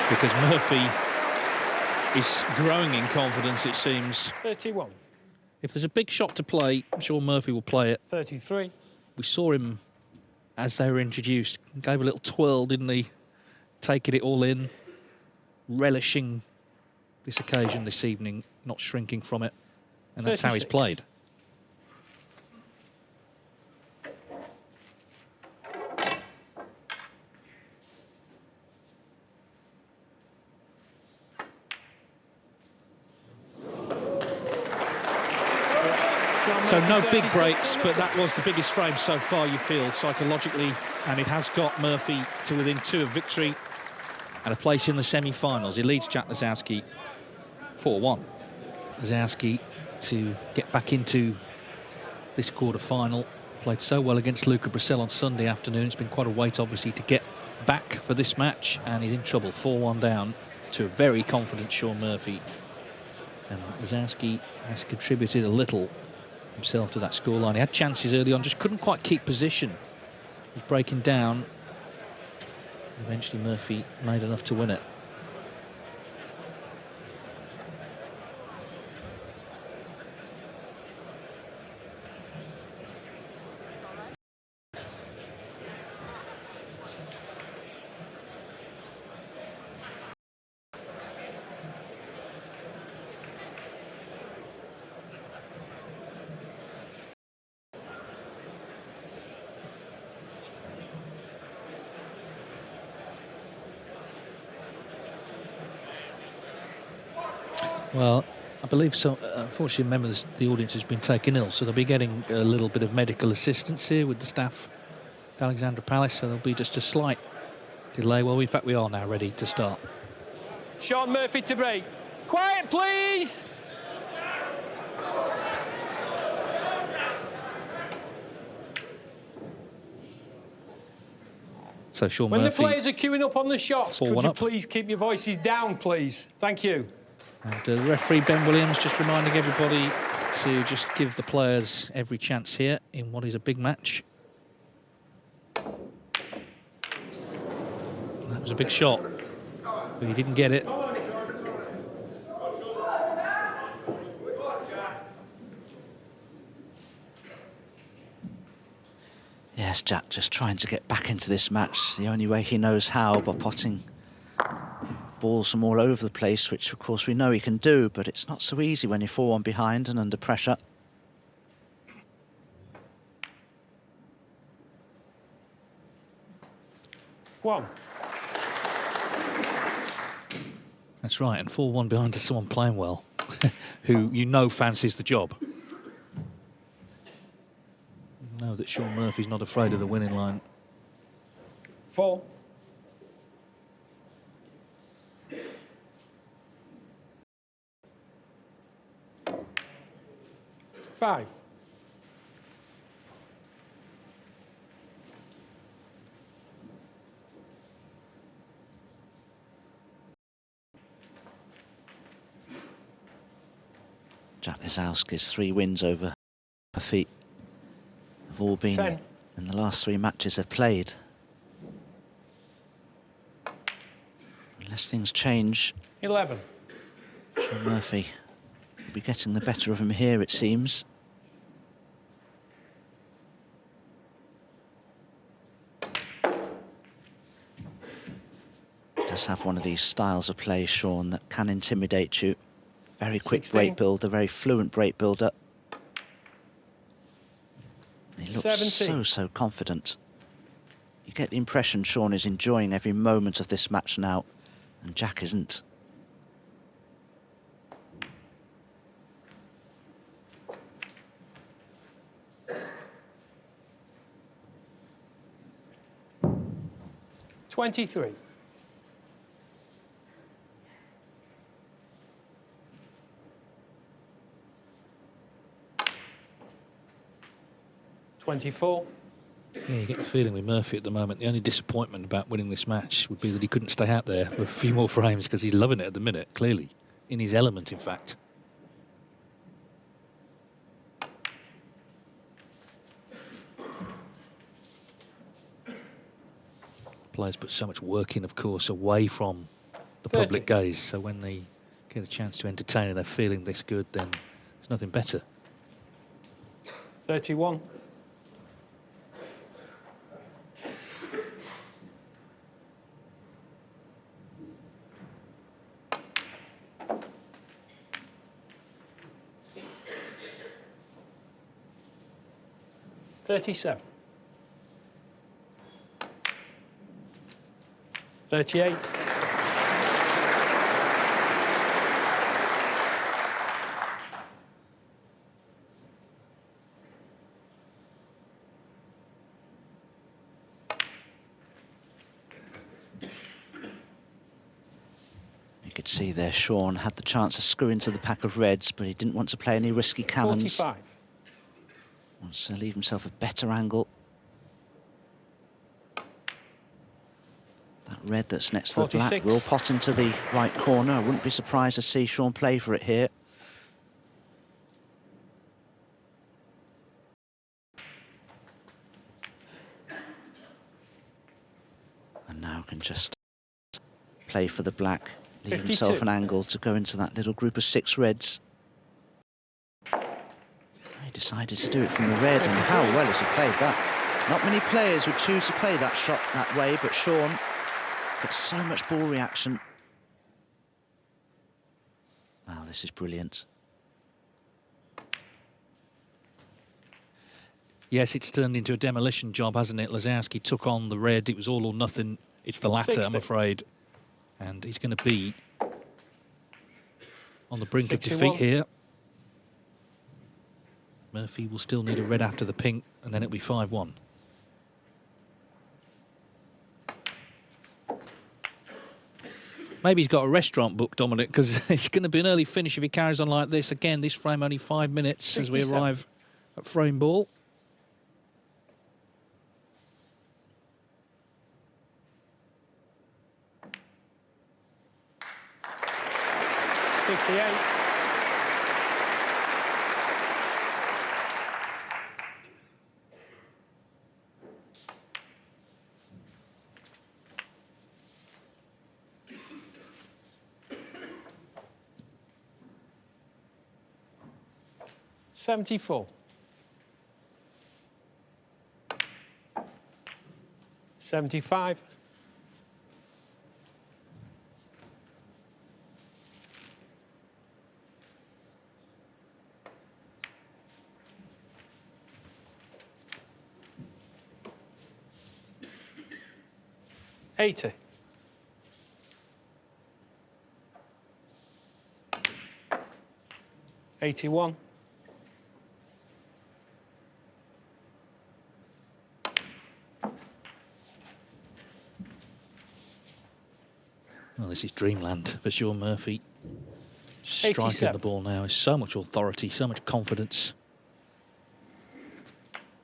Because Murphy is growing in confidence, it seems. 31. If there's a big shot to play, I'm sure Murphy will play it. 33. We saw him as they were introduced, gave a little twirl, didn't he? Taking it all in, relishing this occasion this evening, not shrinking from it. And that's how he's 36. played. So no big breaks, but that was the biggest frame so far, you feel, psychologically. And it has got Murphy to within 2 of victory and a place in the semi-finals. He leads Jack Lisowski 4-1. Lisowski to get back into this quarter-final. Played so well against Luca Brissell on Sunday afternoon. It's been quite a wait, obviously, to get back for this match. And he's in trouble, 4-1 down to a very confident Shaun Murphy. And Lisowski has contributed a little himself to that scoreline. He had chances early on, just couldn't quite keep position. He was breaking down. Eventually Murphy made enough to win it. Well, I believe so. Unfortunately, members of the audience has been taken ill, so they'll be getting a little bit of medical assistance here with the staff at Alexandra Palace, so there'll be just a slight delay. Well, in fact, we are now ready to start. Shaun Murphy to break. Quiet, please! So Shaun When Murphy, the players are queuing up on the shots, could 4-1 you up. please keep your voices down, please? Thank you. And the referee, Ben Williams, just reminding everybody to just give the players every chance here in what is a big match. That was a big shot, but he didn't get it. Yes, Jack just trying to get back into this match the only way he knows how, by potting balls from all over the place, which of course we know he can do, but it's not so easy when you're 4-1 behind and under pressure. One. That's right, and 4-1 behind to someone playing well, who you know fancies the job. You know that Shaun Murphy's not afraid of the winning line. 4. Five. Jack Lisowski's 3 wins over her feet have all been 10. in the last 3 matches they've played. Unless things change, 11. Shaun Murphy will be getting the better of him here, it seems. Does have one of these styles of play, Shaun, that can intimidate you. Very quick 16. break builder, very fluent break builder. He looks 17. so confident. You get the impression Shaun is enjoying every moment of this match now, and Jack isn't. $23. 24. Yeah, you get the feeling with Murphy at the moment, the only disappointment about winning this match would be that he couldn't stay out there for a few more frames, because he's loving it at the minute, clearly. In his element, in fact. Players put so much work in, of course, away from the 30. public gaze, so when they get a chance to entertain and they're feeling this good, then there's nothing better. 31. 37. 38. You could see there Shaun had the chance to screw into the pack of reds, but he didn't want to play any risky cannons. 45. Wants to leave himself a better angle. That red that's next to the 46. black will pot into the right corner. I wouldn't be surprised to see Shaun play for it here. And now can just play for the black, leave 52. himself an angle to go into that little group of 6 reds. He decided to do it from the red, and how well has he played that? Not many players would choose to play that shot that way, but Shaun gets so much ball reaction. Wow, this is brilliant. Yes, it's turned into a demolition job, hasn't it? Lisowski took on the red. It was all or nothing. It's the latter, 60. I'm afraid. And he's going to be on the brink 61. of defeat here. Murphy will still need a red after the pink, and then it'll be 5-1. Maybe he's got a restaurant booked, Dominic, because it's going to be an early finish if he carries on like this. Again, this frame only 5 minutes 67. as we arrive at frame ball. 68. $74. 75. 80. 81. 'Well, this is dreamland for Shaun Murphy. Striking 87. the ball now is so much authority, so much confidence.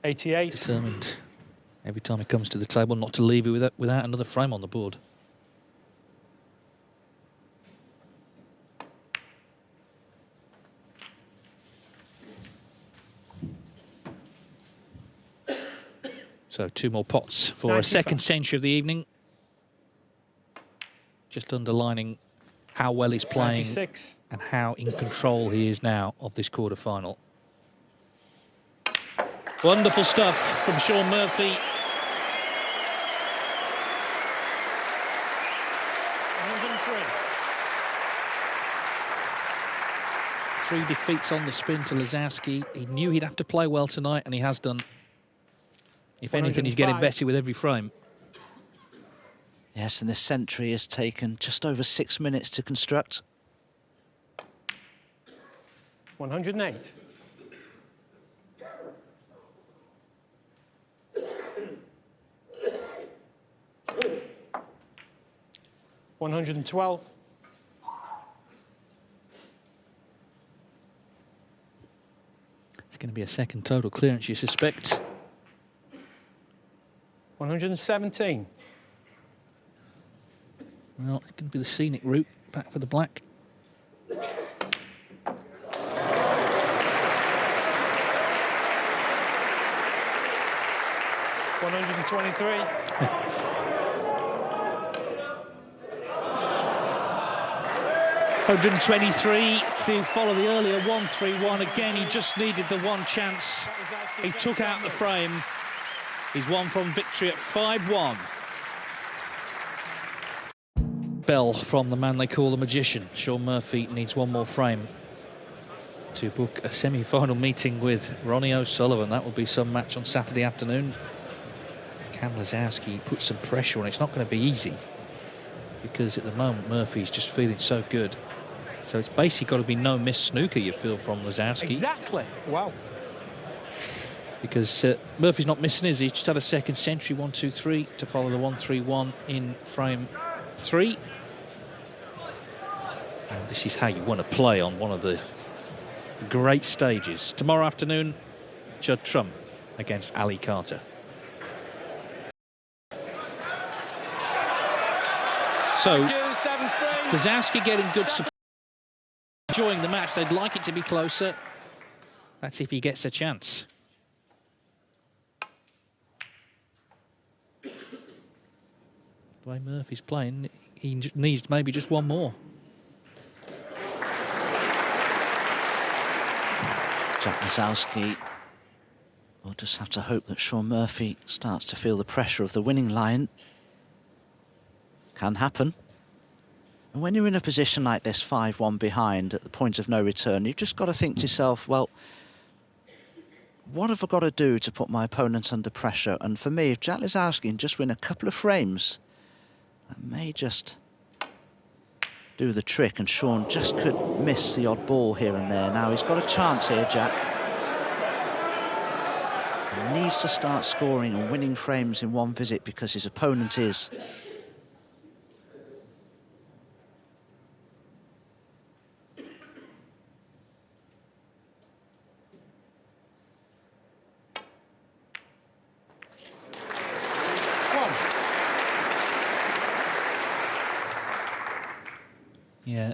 88. Determined every time he comes to the table not to leave it without another frame on the board. So 2 more pots for 95. a second century of the evening. Just underlining how well he's playing 96. and how in control he is now of this quarter-final. Wonderful stuff from Shaun Murphy. 103. 3 defeats on the spin to Lisowski. He knew he'd have to play well tonight, and he has done. If anything, he's getting 105. better with every frame. Yes, and this century has taken just over 6 minutes to construct. 108. 112. 'It's going to be a second total clearance, you suspect. 117. Well, it's going to be the scenic route back for the black. 123. 123 to follow the earlier 1-3-1. Again, he just needed the one chance. He took out the frame. He's won from victory at 5-1. Bell from the man they call the Magician. Shaun Murphy needs one more frame to book a semi-final meeting with Ronnie O'Sullivan. That will be some match on Saturday afternoon. Can Lisowski put some pressure on? It's not going to be easy because at the moment Murphy's just feeling so good. So it's basically got to be no miss snooker, you feel, from Lisowski. Exactly. Wow. Because Murphy's not missing, is he? Just had a second century 1-2-3 to follow the 1-3-1 in frame 3. And this is how you want to play on one of the great stages. Tomorrow afternoon, Judd Trump against Ali Carter. So, Lisowski getting good support, enjoying the match. They'd like it to be closer. That's if he gets a chance. The way Murphy's playing, he needs maybe just one more. Jack Lisowski will just have to hope that Shaun Murphy starts to feel the pressure of the winning line. Can happen. And when you're in a position like this, 5-1 behind at the point of no return, you've just got to think to yourself, well, what have I got to do to put my opponent under pressure? And for me, if Jack Lisowski can just win a couple of frames, that may just do the trick, and Shaun just could miss the odd ball here and there. Now he's got a chance here, Jack. He needs to start scoring and winning frames in one visit because his opponent is. Yeah.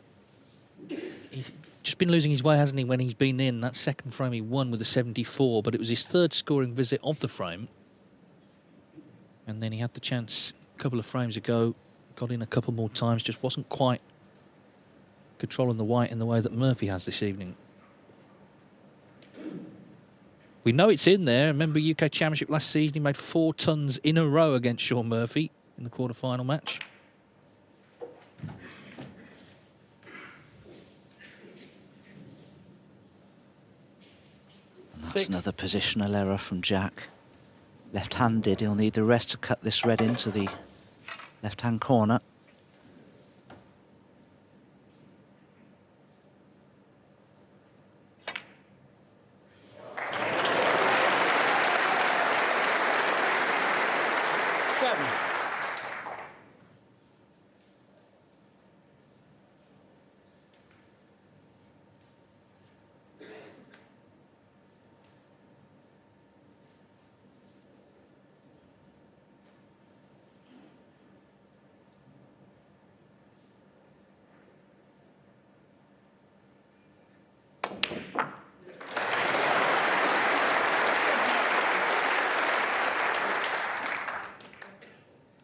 just been losing his way, hasn't he, when he's been in? That second frame he won with a 74, but it was his third scoring visit of the frame. And then he had the chance a couple of frames ago, got in a couple more times, just wasn't quite controlling the white in the way that Murphy has this evening. We know it's in there. Remember UK Championship last season, he made 4 tons in a row against Shaun Murphy in the quarter-final match. And that's another positional error from Jack. Left-handed, he'll need the rest to cut this red into the left-hand corner.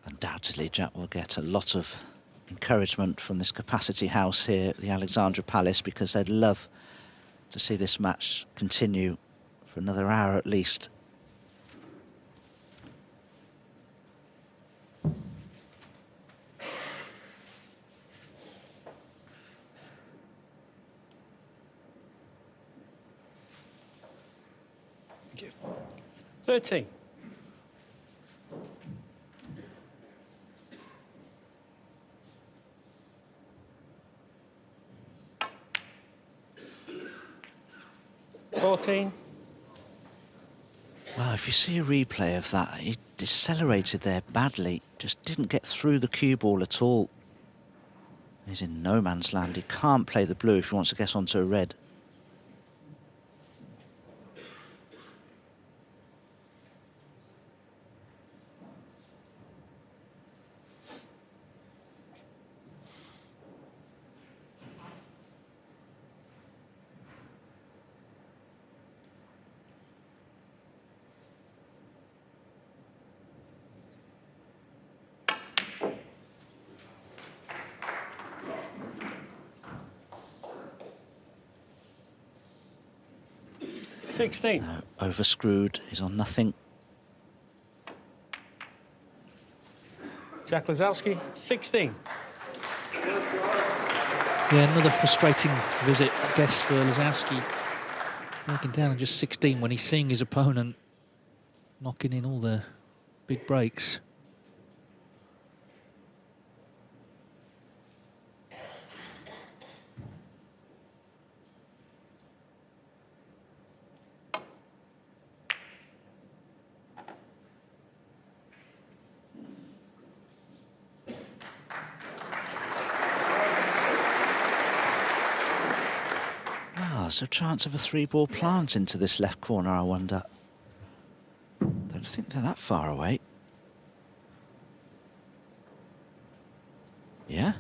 Undoubtedly, Jack will get a lot of encouragement from this capacity house here at the Alexandra Palace, because they'd love to see this match continue for another hour at least. Thank you. 13. Well, if you see a replay of that, he decelerated there badly, just didn't get through the cue ball at all. He's in no man's land. He can't play the blue if he wants to get onto a red. No, overscrewed. He's on nothing. Jack Lisowski, 16. Yeah, another frustrating visit, I guess, for Lisowski. Working down on just 16 when he's seeing his opponent knocking in all the big breaks. So chance of a 3-ball plant into this left corner, I wonder. Don't think they're that far away. Yeah?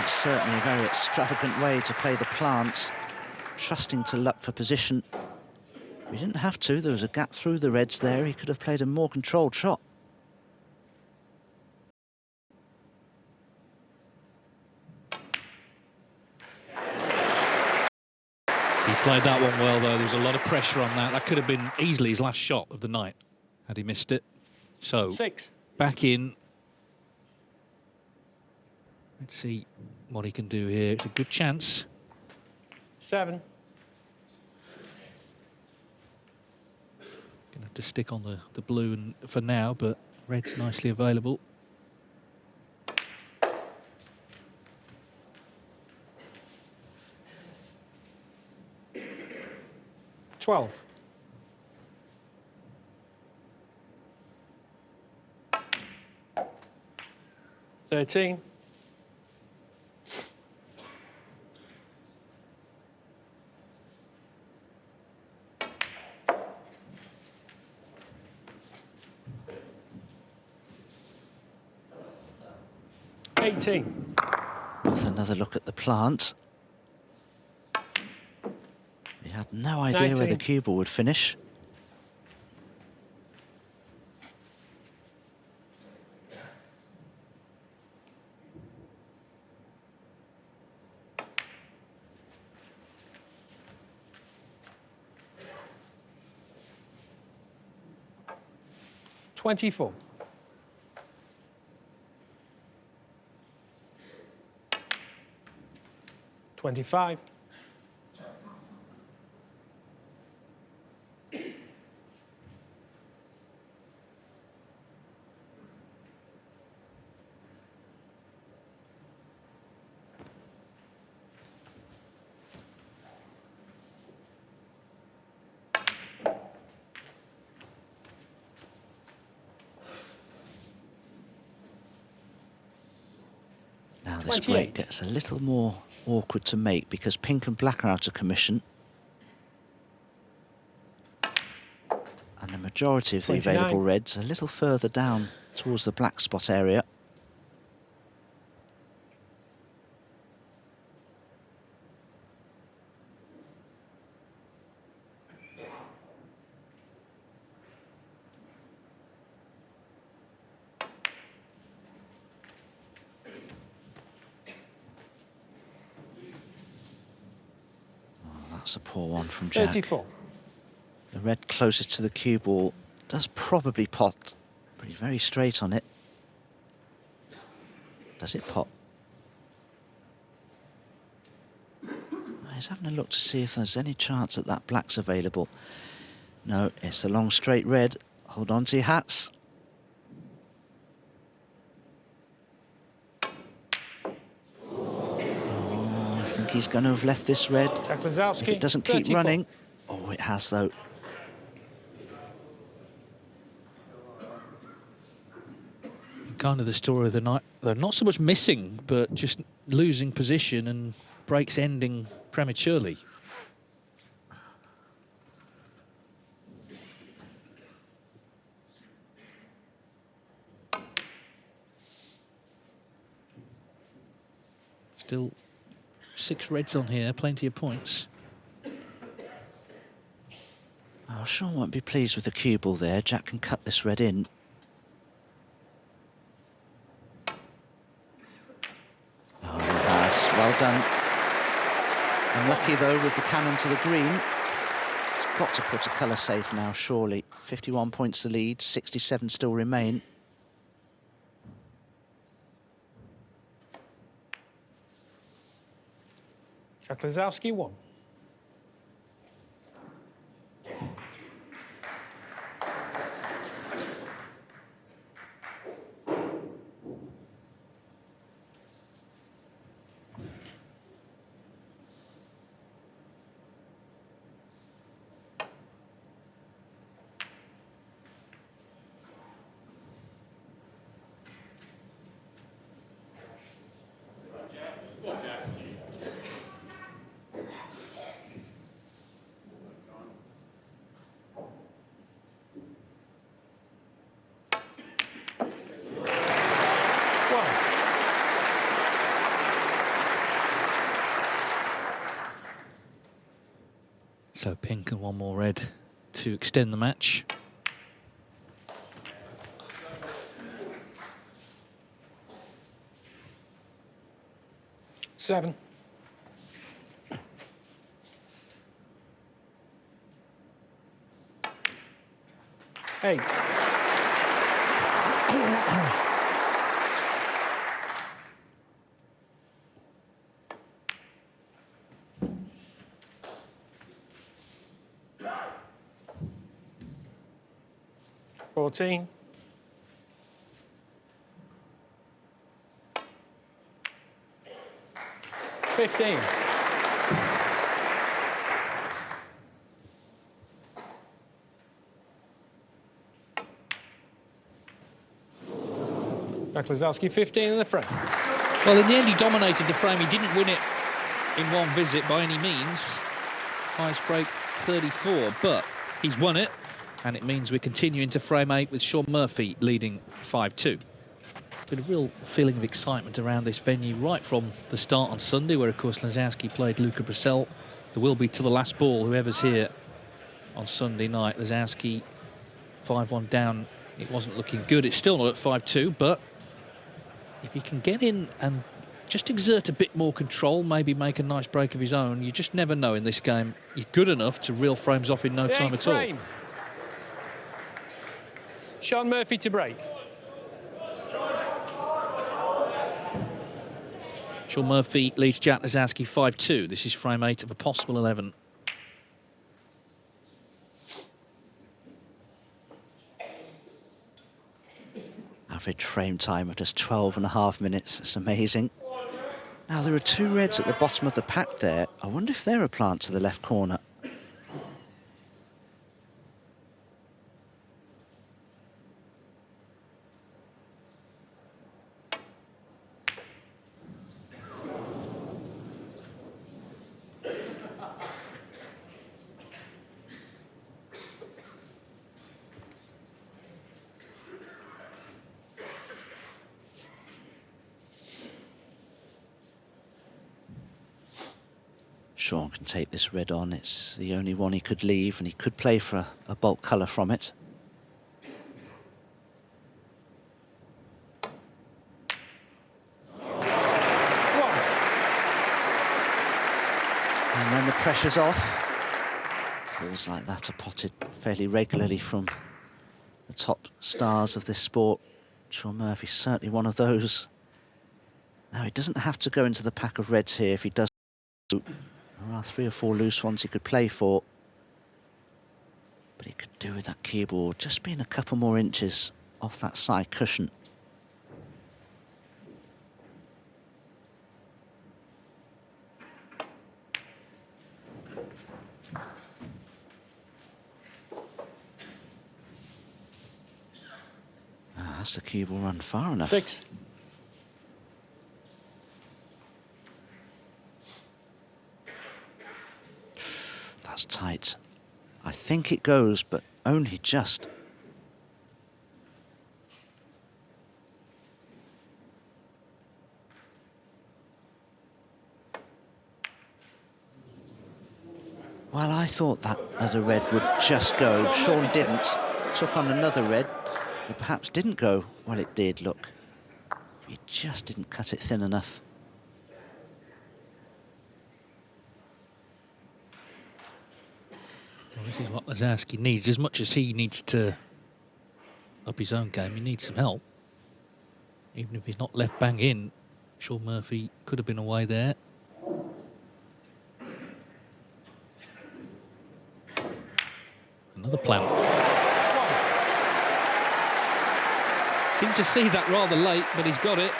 Certainly a very extravagant way to play the plant, trusting to luck for position. He didn't have to. There was a gap through the reds there. He could have played a more controlled shot. He played that one well, though. There was a lot of pressure on that. That could have been easily his last shot of the night had he missed it. So, 6. Back in. Let's see what he can do here. It's a good chance. 7. Gonna have to stick on the blue and for now, but red's nicely available. 12. 13. With another look at the plant. He had no idea where the cue ball would finish. $24. 25. Now this break gets a little more awkward to make because pink and black are out of commission. And the majority of the 29. available reds are a little further down towards the black spot area. That's a poor one from Jack. 34. The red closest to the cue ball does probably pot, but he's very straight on it. Does it pot? He's having a look to see if there's any chance that that black's available. No, it's the long straight red. Hold on to your hats. Oh, I think he's going to have left this red. Lisowski, If it doesn't keep 34. running. Oh, it has though. Kind of the story of the night. They're not so much missing, but just losing position and breaks ending prematurely. Still 6 reds on here, plenty of points. Oh, Shaun won't be pleased with the cue ball there. Jack can cut this red in. Oh, he has. Well done. Unlucky, though, with the cannon to the green. He's got to put a colour safe now, surely. 51 points the lead, 67 still remain. Lisowski, 1. So pink and 1 more red to extend the match. Seven. 8. $14. 15. Jack Lisowski, 15 in the front. Well, in the end, he dominated the frame. He didn't win it in one visit by any means. Highest break 34, but he's won it, and it means we're continuing to frame 8 with Shaun Murphy leading 5-2. Been a real feeling of excitement around this venue right from the start on Sunday, where, of course, Lisowski played Luca Brissell. There will be to the last ball, whoever's here on Sunday night. Lisowski 5-1 down. It wasn't looking good. It's still not at 5-2, but if he can get in and just exert a bit more control, maybe make a nice break of his own, you just never know in this game. He's good enough to reel frames off in no time at all. Shaun Murphy to break. Shaun Murphy leads Jack Lisowski 5-2. This is frame 8 of a possible 11. Average frame time of just 12.5 minutes. It's amazing. Now, there are 2 reds at the bottom of the pack there. I wonder if they're a plant to the left corner. Shaun can take this red on. It's the only one he could leave, and he could play for a bulk colour from it. And when the pressure's off, balls like that are potted fairly regularly from the top stars of this sport. Shaun Murphy's certainly one of those. Now, he doesn't have to go into the pack of reds here if he does. There are 3 or 4 loose ones he could play for, but he could do with that keyboard just being a couple more inches off that side cushion. Has the keyboard run far enough? 6. That's tight. I think it goes, but only just. Well, I thought that other red would just go. Shaun didn't. Took on another red. It perhaps didn't go. Well, it did, look. He just didn't cut it thin enough. Well, this is what Lisowski needs. As much as he needs to up his own game, he needs some help. Even if he's not left bang in, Shaun Murphy could have been away there. Another plant. Seemed to see that rather late, but he's got it.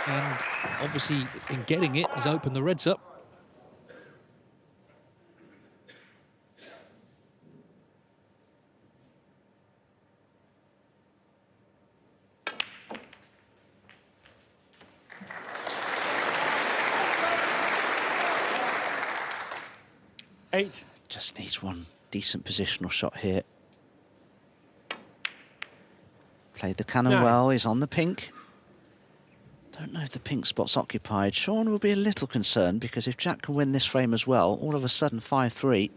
And obviously, in getting it, he's opened the reds up. Eight. Just needs one decent positional shot here. Played the cannon well, he's on the pink. Don't know if the pink spot's occupied. Shaun will be a little concerned, because if Jack can win this frame as well, all of a sudden 5-3,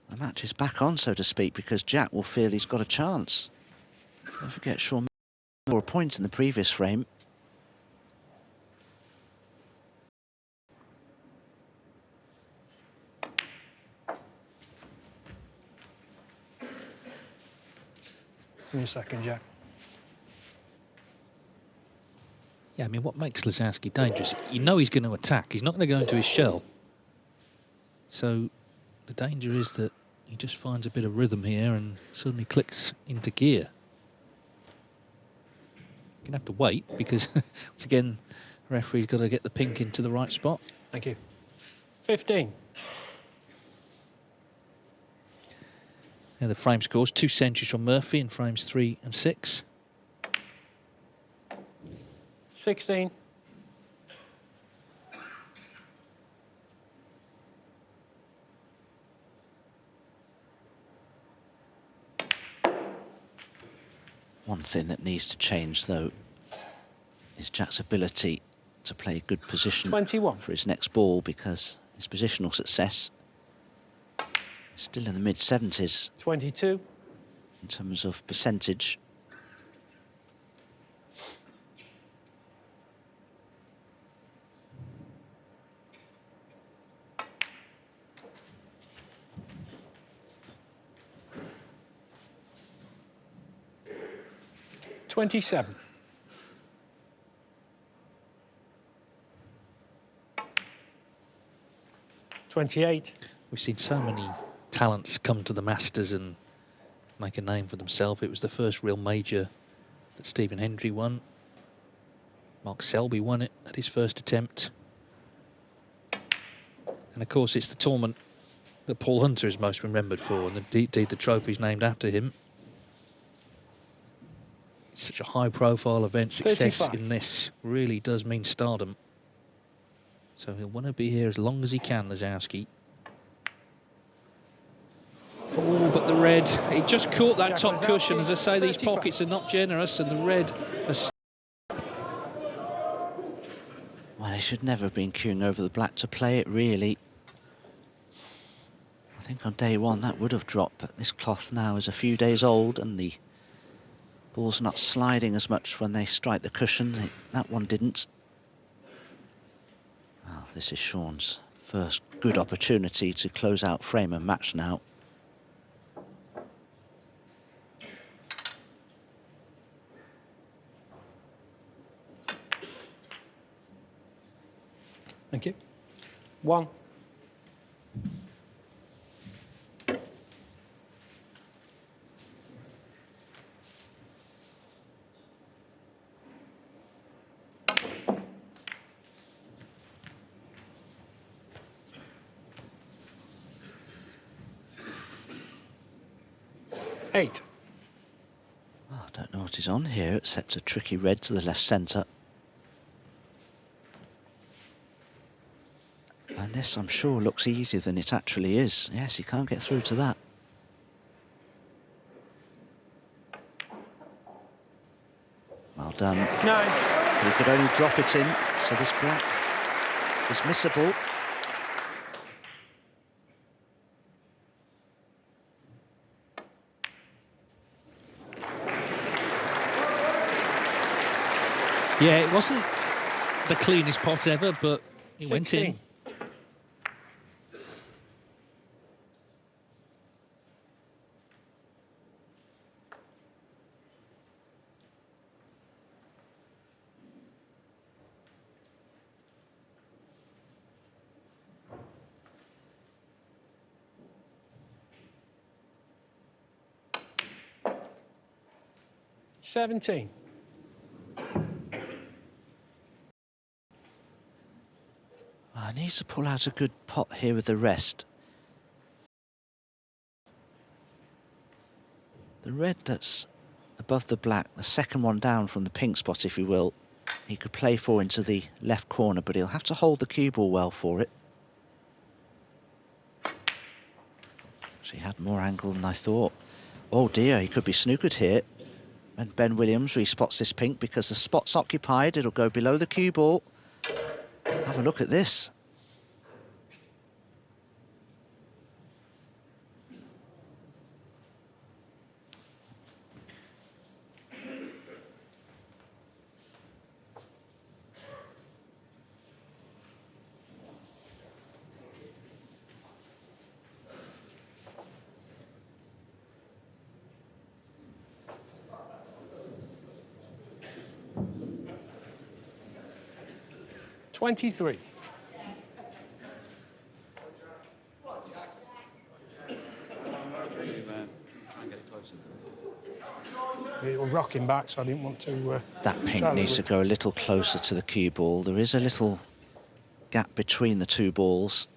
the match is back on, so to speak, because Jack will feel he's got a chance. Don't forget, Shaun made 4 points in the previous frame. Give me a second, Jack. Yeah, I mean, what makes Lisowski dangerous? You know he's going to attack. He's not going to go into his shell. So the danger is that he just finds a bit of rhythm here and suddenly clicks into gear. You're going to have to wait, because, once again, the referee's got to get the pink into the right spot. Thank you. 15. Now the frame scores, 2 centuries from Murphy in frames 3 and 6. 16. One thing that needs to change, though, is Jack's ability to play good position 21. for his next ball, because his positional success is still in the mid-70s 22. in terms of percentage. $27. $28. We've seen so many talents come to the Masters and make a name for themselves. It was the first real major that Stephen Hendry won. Mark Selby won it at his first attempt. And of course, it's the tournament that Paul Hunter is most remembered for, and indeed the trophy's named after him. It's such a high-profile event. Success 35. in this really does mean stardom. So he'll want to be here as long as he can, Lisowski. Oh, but the red, he just caught that Jack top Lisowski, cushion. As I say, these 35. pockets are not generous, and the red has... Well, they should never have been queuing over the black to play it, really. I think on day one that would have dropped, but this cloth now is a few days old and the ball's not sliding as much when they strike the cushion. That one didn't. Well, this is Shaun's first good opportunity to close out frame and match now. Thank you. 1. $8. Oh, I don't know what is on here, except a tricky red to the left centre. And this, I'm sure, looks easier than it actually is. Yes, he can't get through to that. Well done. 9. But he could only drop it in, so this black is missable. Yeah, it wasn't the cleanest pot ever, but it went in. 16. $17. I need to pull out a good pot here with the rest. The red that's above the black, the second one down from the pink spot, if you will, he could play for into the left corner, but he'll have to hold the cue ball well for it. She had more angle than I thought. Oh dear, he could be snookered here. And Ben Williams respots this pink because the spot's occupied. It'll go below the cue ball. Have a look at this. $23. We were rocking back, so I didn't want to... That pink needs to go a little closer to the cue ball. There is a little gap between the two balls,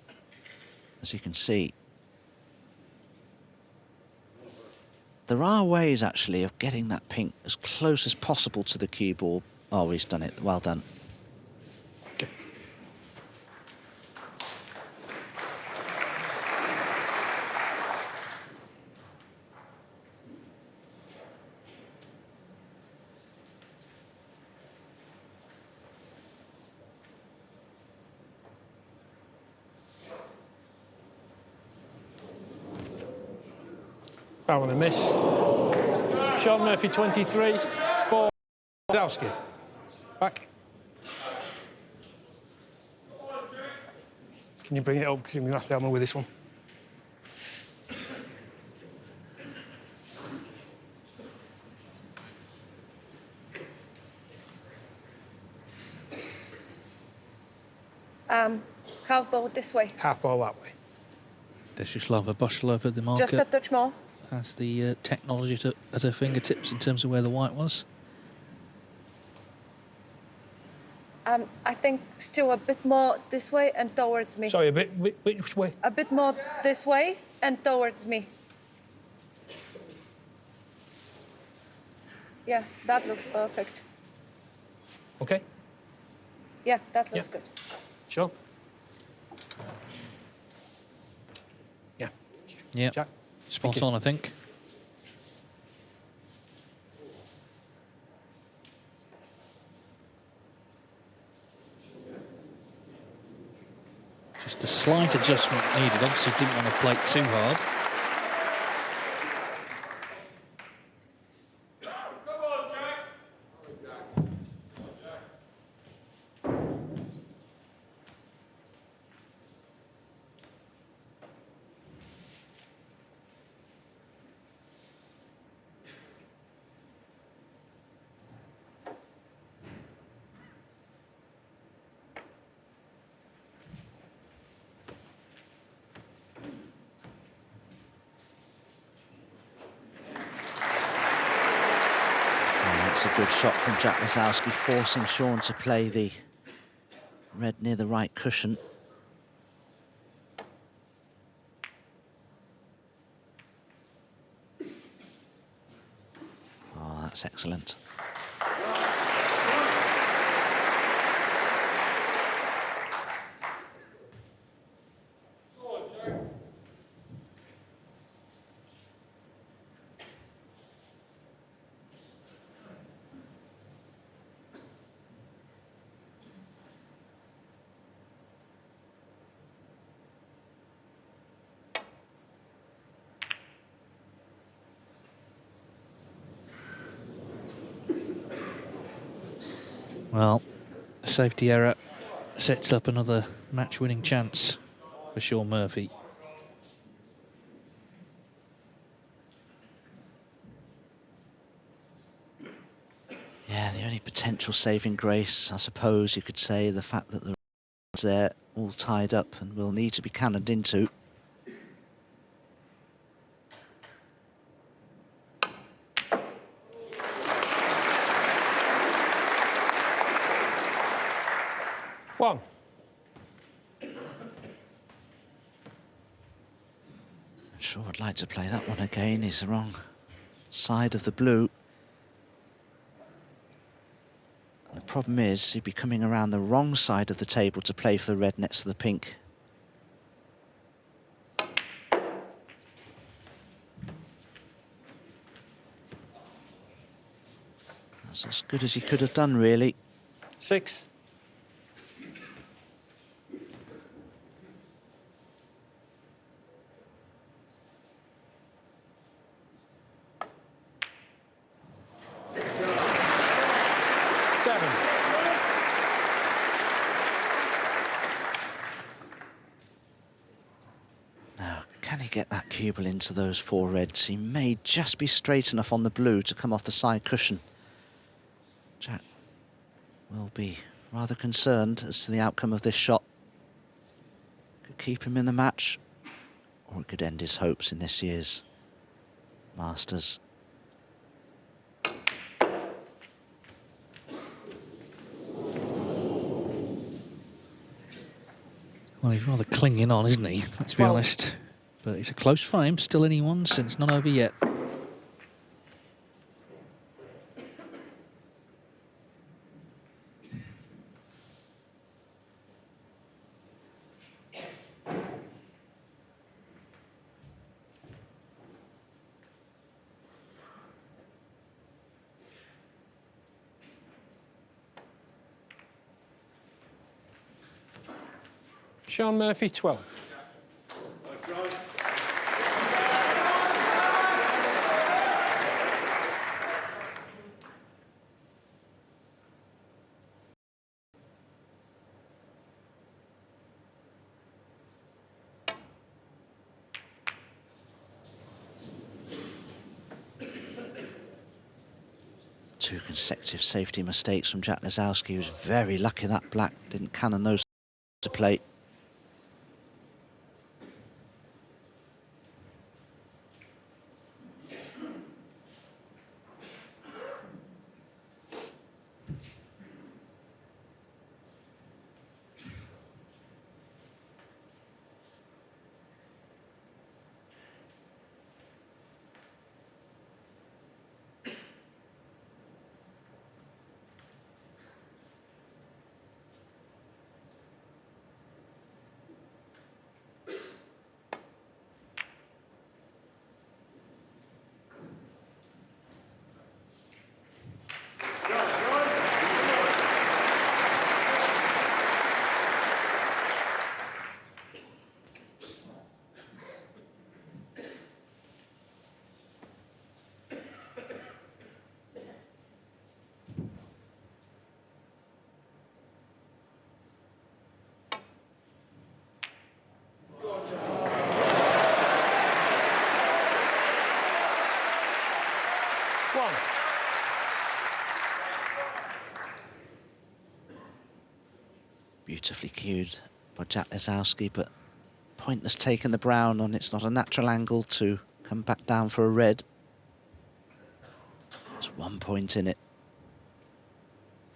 as you can see. There are ways, actually, of getting that pink as close as possible to the cue ball Oh, he's done it. Well done. Okay. Foul and a miss. Shaun Murphy, 23 for Lisowski. Back. Can you bring it up? Because you're going to have to help me with this one. Half ball this way. Half ball that way. Deshislava Boshlova, the marker, Just a touch more. has the technology at her fingertips in terms of where the white was. I think still a bit more this way and towards me. Sorry, a bit which way? A bit more this way and towards me. Yeah, that looks perfect. Okay. Yeah, that looks good. Sure. Yeah. Yeah, Jack. spot on, I think. Just a slight adjustment needed. Obviously didn't want to play it too hard. That's a good shot from Jack Lisowski, forcing Shaun to play the red near the right cushion. Oh, that's excellent. Well, a safety error sets up another match-winning chance for Shaun Murphy. Yeah, the only potential saving grace, I suppose you could say, the fact that the red's there all tied up and will need to be cannoned into. One. Sure, I'd like to play that one again. He's the wrong side of the blue. And the problem is he'd be coming around the wrong side of the table to play for the red next to the pink. That's as good as he could have done, really. 6. Can he get that cubel into those 4 reds? He may just be straight enough on the blue to come off the side cushion. Jack will be rather concerned as to the outcome of this shot. Could keep him in the match, or it could end his hopes in this year's Masters. Well, he's rather clinging on, isn't he? Let's be honest. But it's a close frame, still anyone's, and it's not over yet. Shaun Murphy, 12. Two consecutive safety mistakes from Jack Lisowski. He was very lucky that black didn't cannon those to plate. Beautifully cued by Jack Lisowski, but pointless taking the brown on. It's not a natural angle to come back down for a red. There's 1 point in it.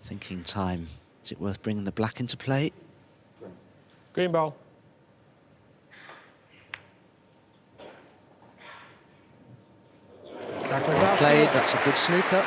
Thinking time. Is it worth bringing the black into play? Green ball. Well played, that's a good snooker.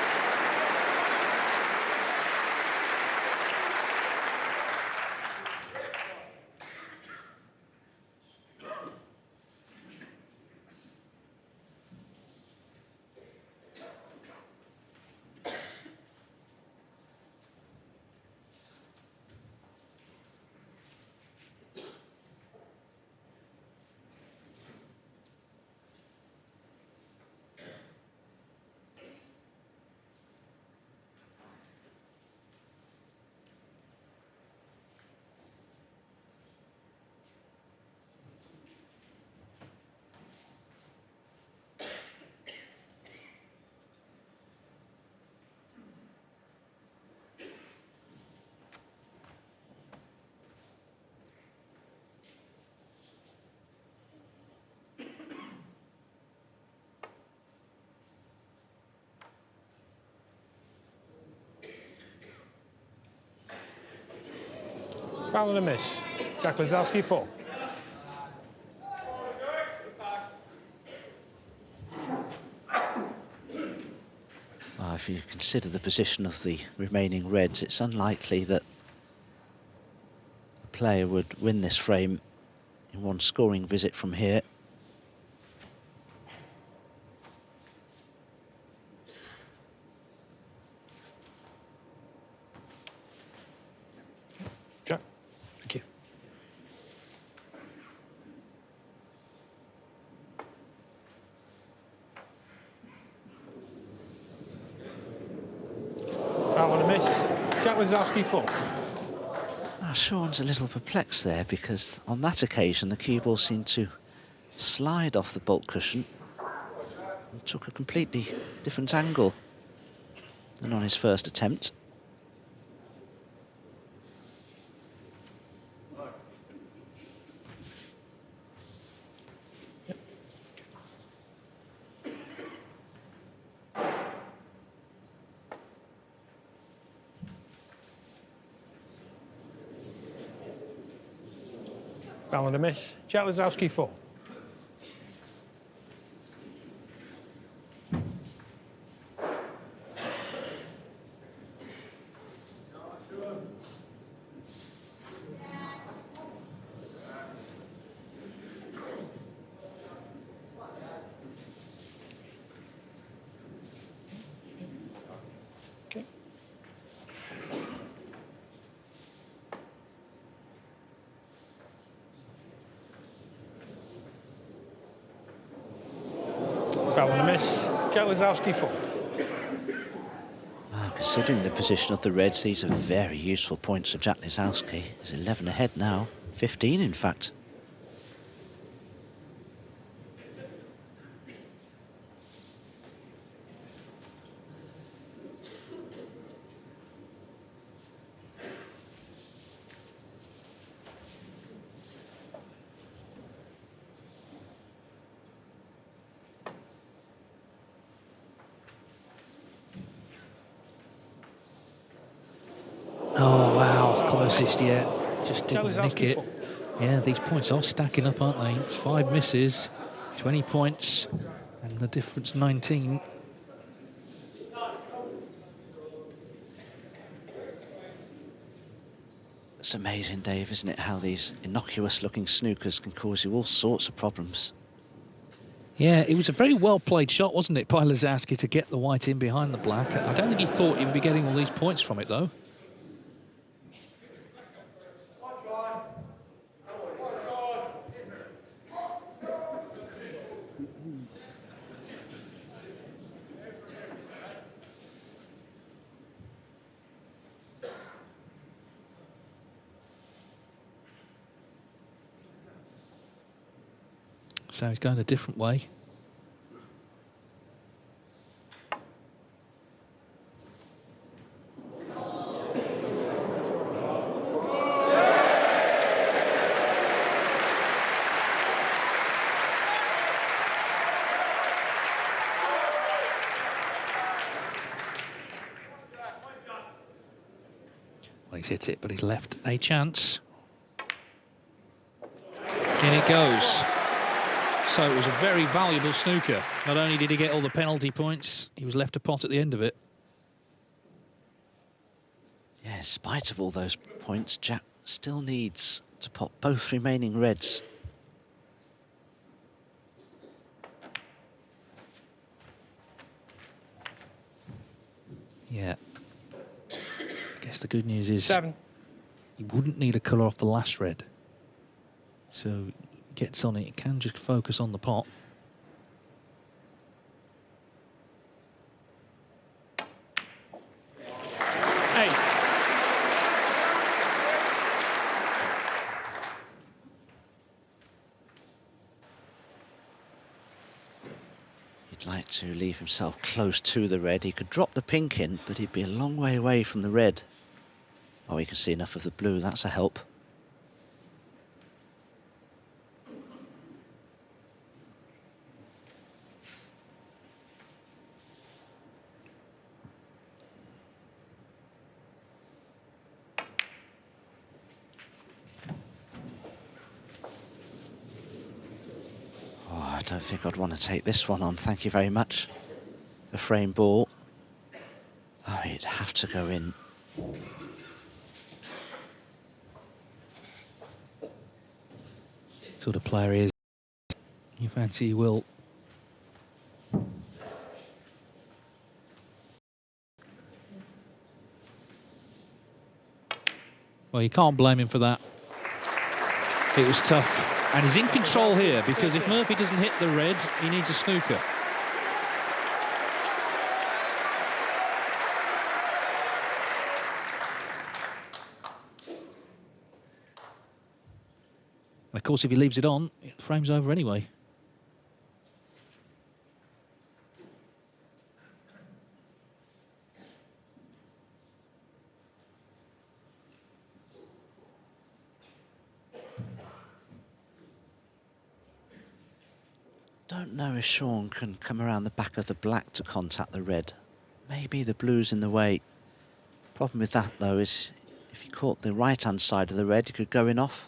Foul and a miss. Jack Lisowski, 4. If you consider the position of the remaining reds, it's unlikely that a player would win this frame in one scoring visit from here. Jack, thank you. Foul and a miss. Jack Lisowski, 4. Shaun's a little perplexed there because on that occasion the cue ball seemed to slide off the baulk cushion and took a completely different angle than on his first attempt. Foul and a miss. Jack Lisowski, 4. Travel and a miss. Jack Lisowski 4. Well, considering the position of the Reds, these are very useful points for Jack Lisowski. He's 11 ahead now, 15 in fact. Oh, wow, closest yet. Just didn't nick Lisowski it. 4. Yeah, these points are stacking up, aren't they? It's 5 misses, 20 points, and the difference 19. It's amazing, Dave, isn't it, how these innocuous-looking snookers can cause you all sorts of problems. Yeah, it was a very well-played shot, wasn't it, by Lisowski to get the white in behind the black. I don't think he thought he would be getting all these points from it, though. So he's going a different way. Well, he's hit it, but he's left a chance. In it goes. So it was a very valuable snooker. Not only did he get all the penalty points, he was left a pot at the end of it. Yeah, in spite of all those points, Jack still needs to pot both remaining reds. Yeah. I guess the good news is 7. he wouldn't need a colour off the last red. So gets on it, he can just focus on the pot. He'd like to leave himself close to the red. He could drop the pink in, but he'd be a long way away from the red. Oh, he can see enough of the blue, that's a help. I don't think I'd want to take this one on, thank you very much. A frame ball. Oh, you'd have to go in. Sort of player he is. You fancy he will. Well, you can't blame him for that. It was tough. And he's in control here, because if Murphy doesn't hit the red, he needs a snooker. And of course, if he leaves it on, the frame's over anyway. Don't know if Shaun can come around the back of the black to contact the red. Maybe the blue's in the way. Problem with that, though, is if he caught the right-hand side of the red, he could go in off.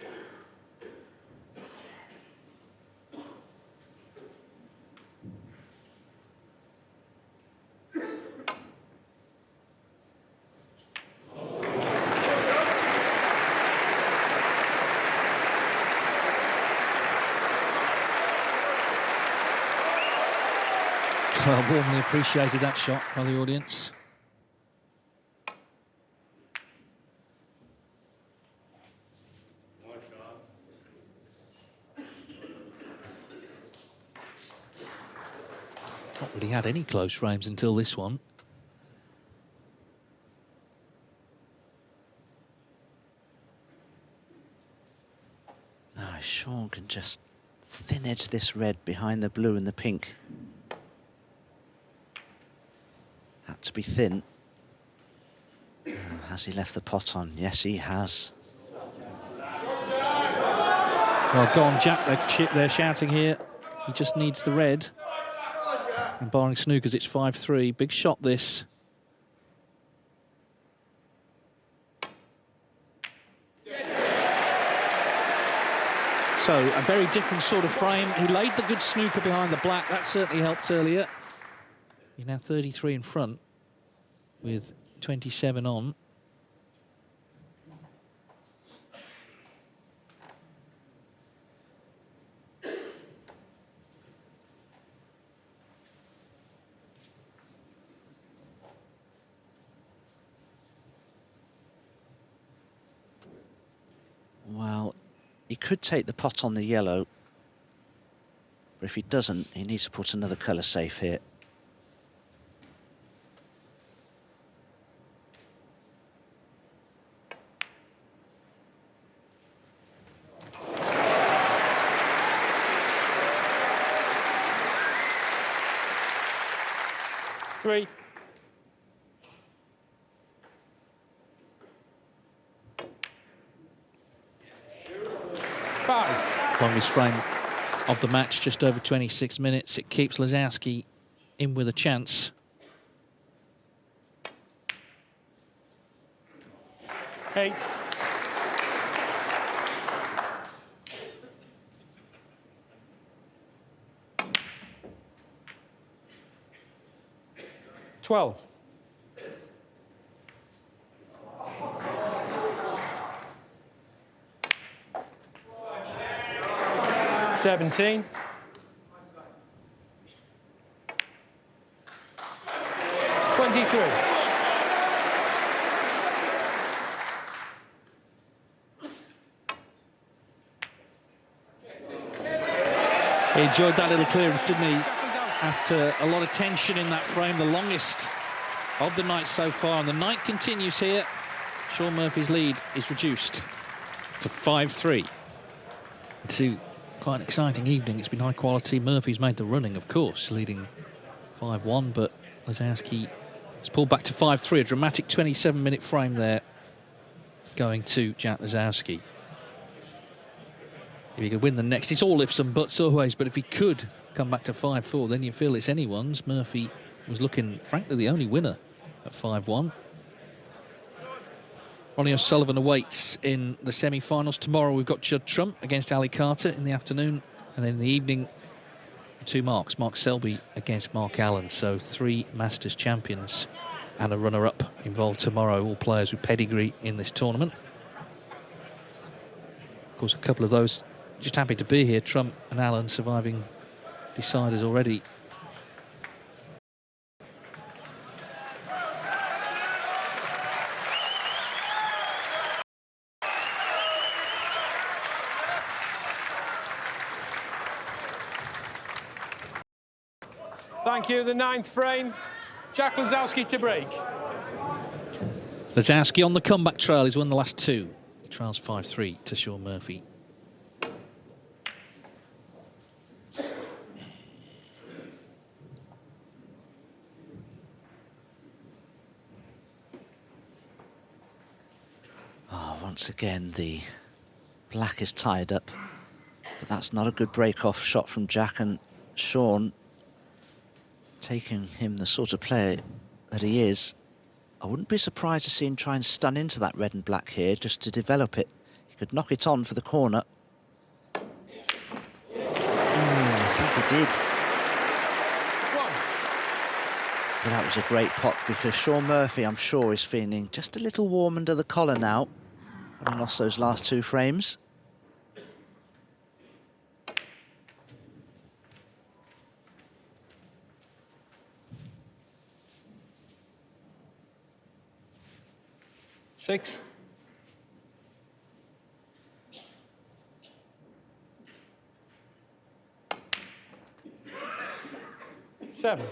Well, warmly appreciated that shot by the audience. Not really had any close frames until this one. No, Shaun can just thin edge this red behind the blue and the pink. Had to be thin. Oh, has he left the pot on? Yes, he has. Well, go on, Jack. They're shouting here. He just needs the red. And barring snookers, it's 5-3. Big shot, this. So, a very different sort of frame. He laid the good snooker behind the black. That certainly helped earlier. He's now 33 in front with 27 on. Well, he could take the pot on the yellow, but if he doesn't, he needs to put another colour safe here. Three. Five. Longest frame of the match, just over 26 minutes. It keeps Lisowski in with a chance. Eight. 12. 17. 23. He enjoyed that little clearance, didn't he? After a lot of tension in that frame, the longest of the night so far. And the night continues here. Shaun Murphy's lead is reduced to 5-3. To quite an exciting evening. It's been high quality. Murphy's made the running, of course, leading 5-1, but Lisowski has pulled back to 5-3. A dramatic 27-minute frame there going to Jack Lisowski. If he could win the next, it's all ifs and buts always, but if he could come back to 5-4, then you feel it's anyone's. Murphy was looking, frankly, the only winner at 5-1. Ronnie O'Sullivan awaits in the semi-finals. Tomorrow we've got Judd Trump against Ali Carter in the afternoon. And then in the evening, two Marks. Mark Selby against Mark Allen. So 3 Masters champions and a runner-up involved tomorrow. All players with pedigree in this tournament. Of course, a couple of those just happy to be here. Trump and Allen surviving deciders already. Thank you. The 9th frame. Jack Lisowski to break. Lisowski on the comeback trail. He's won the last 2. He trails 5-3 to Shaun Murphy. Once again, the black is tied up, but that's not a good break-off shot from Jack, and Shaun, taking him the sort of player that he is, I wouldn't be surprised to see him try and stun into that red and black here just to develop it. He could knock it on for the corner. I think he did. But that was a great pot, because Shaun Murphy, I'm sure, is feeling just a little warm under the collar now, having lost those last 2 frames. Six. 7.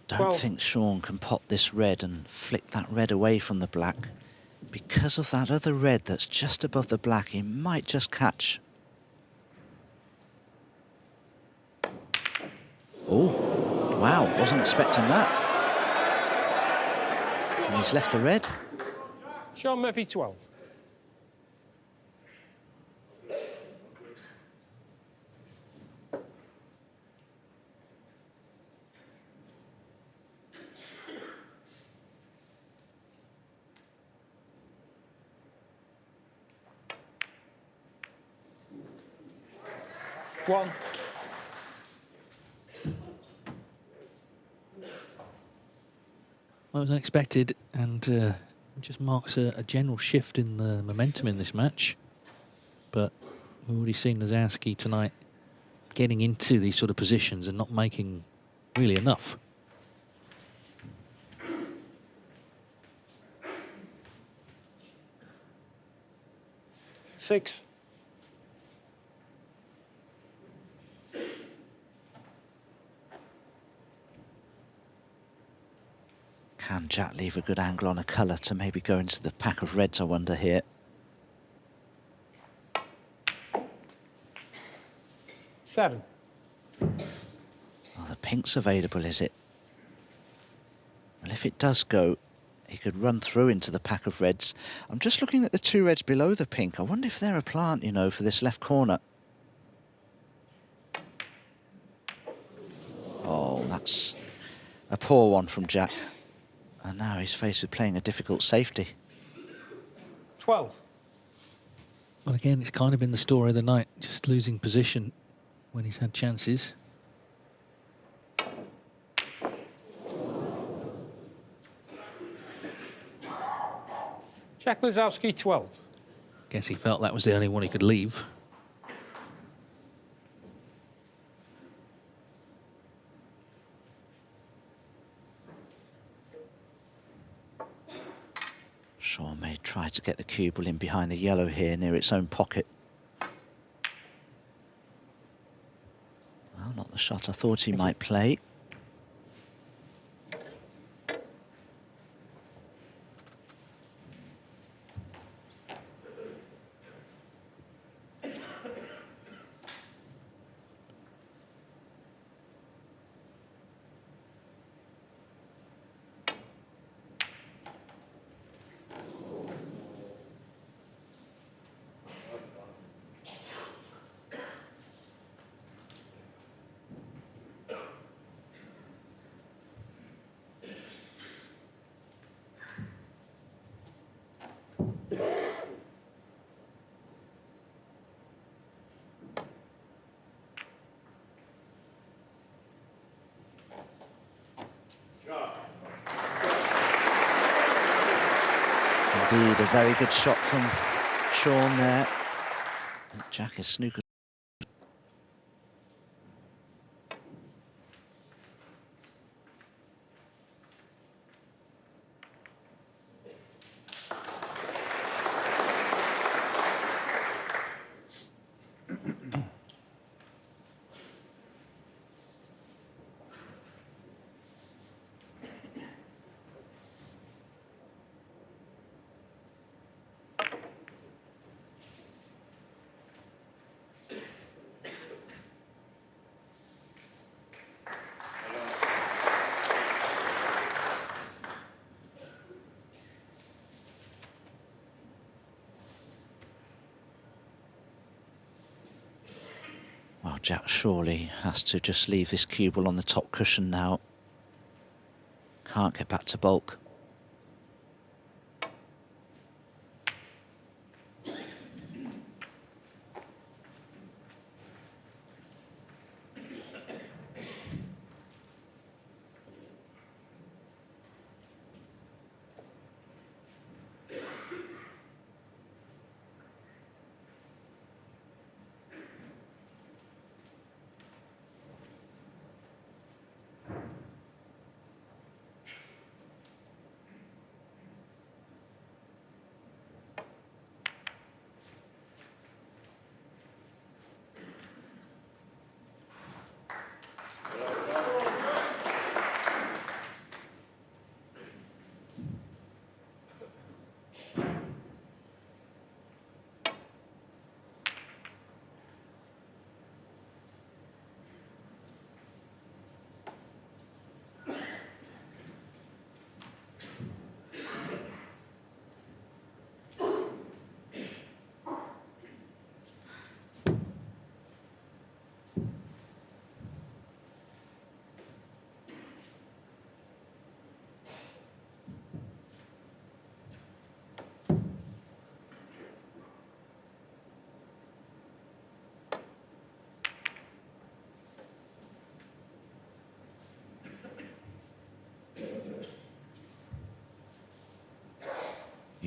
Don't 12. think Shaun can pot this red and flick that red away from the black. Because of that other red that's just above the black, he might just catch. Oh, wow, wasn't expecting that. And he's left the red. Shaun Murphy, 12. One. Well, it was unexpected and just marks a general shift in the momentum in this match. But we've already seen Lisowski tonight getting into these sort of positions and not making really enough. Six. Can Jack leave a good angle on a colour to maybe go into the pack of reds, I wonder here. 7. Oh, the pink's available, is it? Well, if it does go, he could run through into the pack of reds. I'm just looking at the 2 reds below the pink. I wonder if they're a plant, you know, for this left corner. Oh, that's a poor one from Jack. And now he's faced with playing a difficult safety. 12. Well, again, it's kind of been the story of the night, just losing position when he's had chances. Jack Lisowski, 12. Guess he felt that was the only one he could leave. Shaun may try to get the cue ball in behind the yellow here near its own pocket. Well, not the shot I thought he might play. Indeed, a very good shot from Shaun there. And Jack is snooker. Well, Jack surely has to just leave this cue ball on the top cushion now. Can't get back to bulk.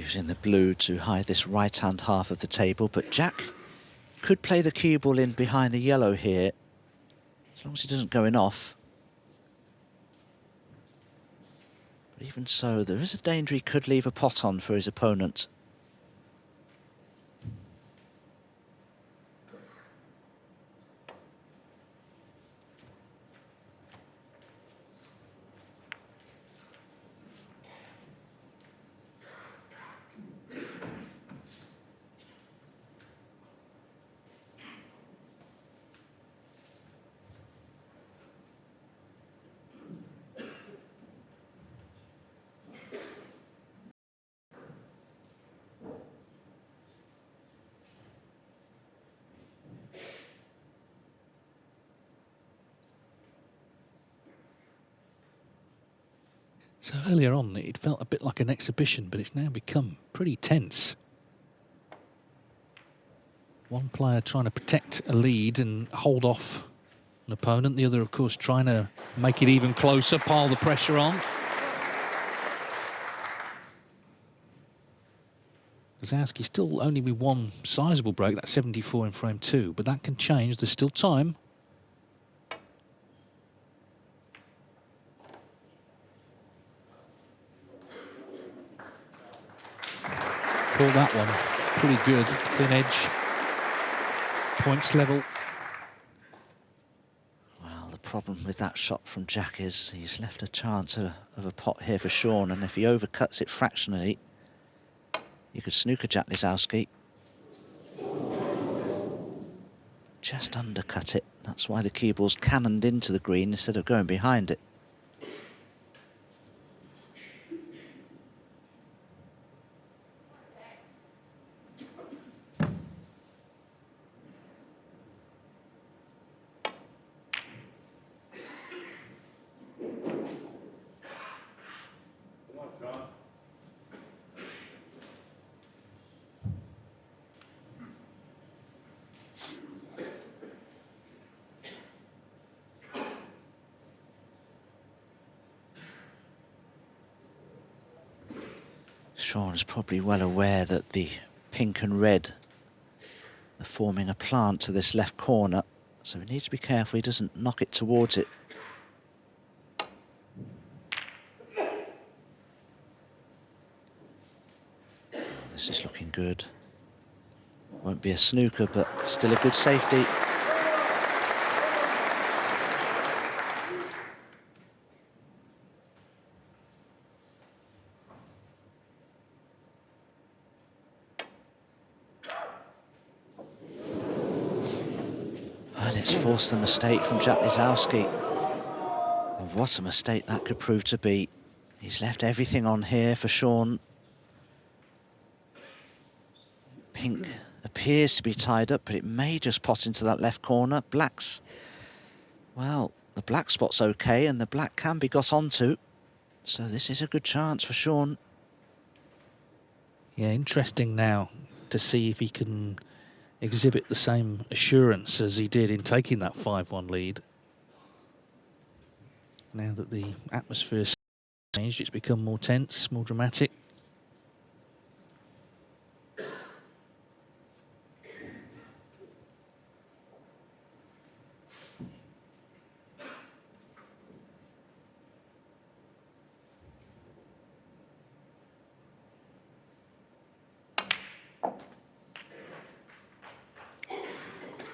Using the blue to hide this right-hand half of the table, but Jack could play the cue ball in behind the yellow here, as long as he doesn't go in off. But even so, there is a danger he could leave a pot on for his opponent. So earlier on, it felt a bit like an exhibition, but it's now become pretty tense. One player trying to protect a lead and hold off an opponent. The other, of course, trying to make it even closer, pile the pressure on. Lisowski still only with one sizable break, that's 74 in frame 2, but that can change. There's still time. Caught that one. Pretty good. Thin edge. Points level. Well, the problem with that shot from Jack is he's left a chance of a pot here for Shaun, and if he overcuts it fractionally, you could snooker Jack Lisowski. Just undercut it. That's why the cue ball's cannoned into the green instead of going behind it. Shaun is probably well aware that the pink and red are forming a plant to this left corner, so he needs to be careful he doesn't knock it towards it. This is looking good. Won't be a snooker, but still a good safety. And it's forced the mistake from Jack Lisowski. And what a mistake that could prove to be. He's left everything on here for Shaun. Pink appears to be tied up, but it may just pot into that left corner. Black's, well, the black spot's okay, and the black can be got onto. So this is a good chance for Shaun. Yeah, interesting now to see if he can exhibit the same assurance as he did in taking that 5-1 lead. Now that the atmosphere's changed, it's become more tense, more dramatic.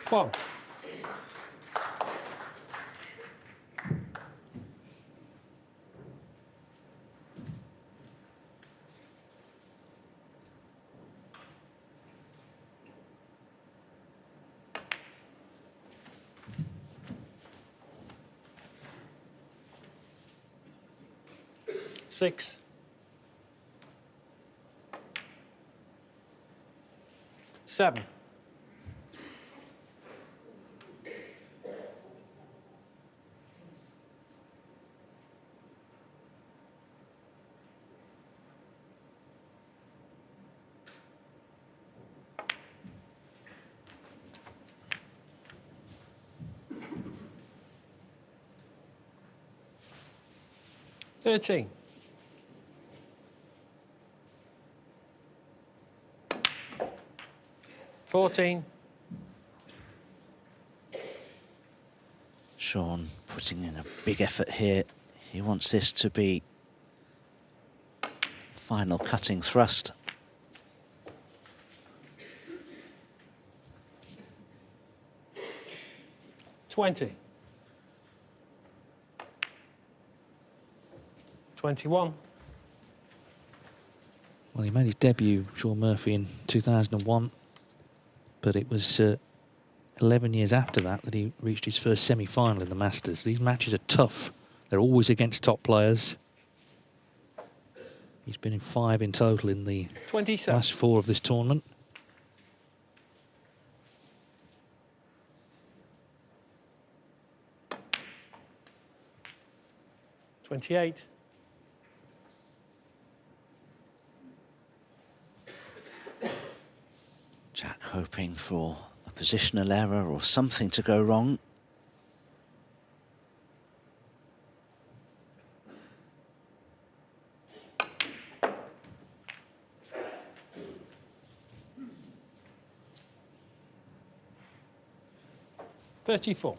One. Six. Seven. $13. 14. Shaun putting in a big effort here. He wants this to be final cutting thrust. $20. 21. Well, he made his debut, Shaun Murphy, in 2001, but it was 11 years after that that he reached his first semi-final in the Masters. These matches are tough. They're always against top players. He's been in 5 in total in the 27. last 4 of this tournament. 28. Jack hoping for a positional error or something to go wrong. $34.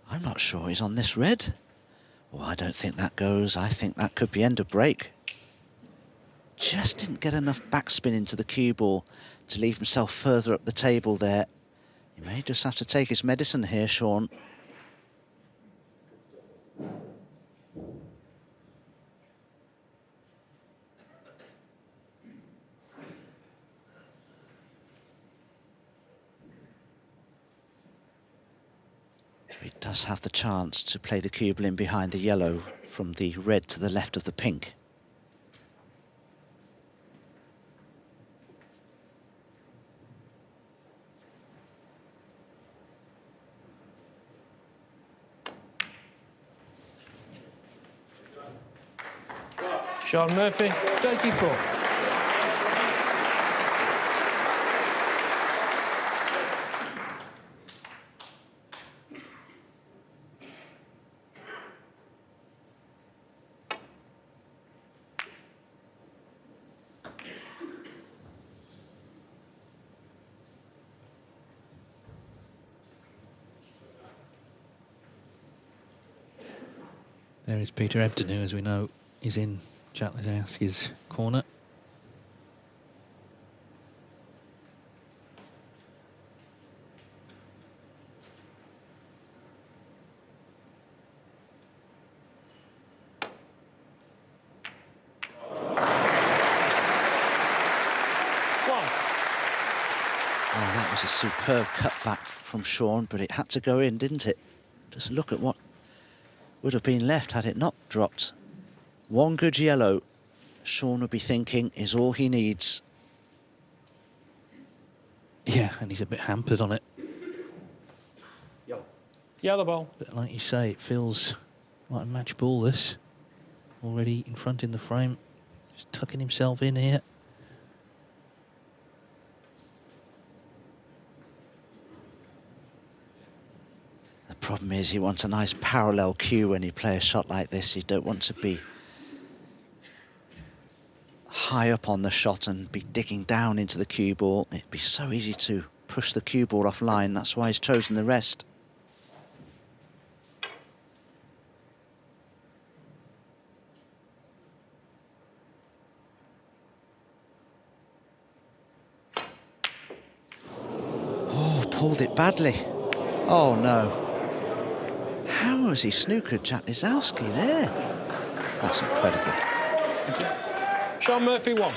I'm not sure he's on this red. Oh, I don't think that goes. I think that could be end of break. Just didn't get enough backspin into the cue ball to leave himself further up the table there. He may just have to take his medicine here, Shaun. He does have the chance to play the cue ball in behind the yellow from the red to the left of the pink. Shaun Murphy, 34. There is Peter Ebden, who, as we know, is in Jack Lisowski's corner. Oh, that was a superb cutback from Shaun, but it had to go in, didn't it? Just look at what would have been left had it not dropped. One good yellow, Shaun would be thinking, is all he needs. Yeah, and he's a bit hampered on it. Yellow ball. But like you say, it feels like a match ball, this. Already in front in the frame. Just tucking himself in here. The problem is he wants a nice parallel cue when you play a shot like this. You don't want to be high up on the shot and be digging down into the cue ball. It'd be so easy to push the cue ball offline. That's why he's chosen the rest. Oh, pulled it badly. Oh no. How has he snookered Jack Lisowski there? That's incredible. Shaun Murphy, 1.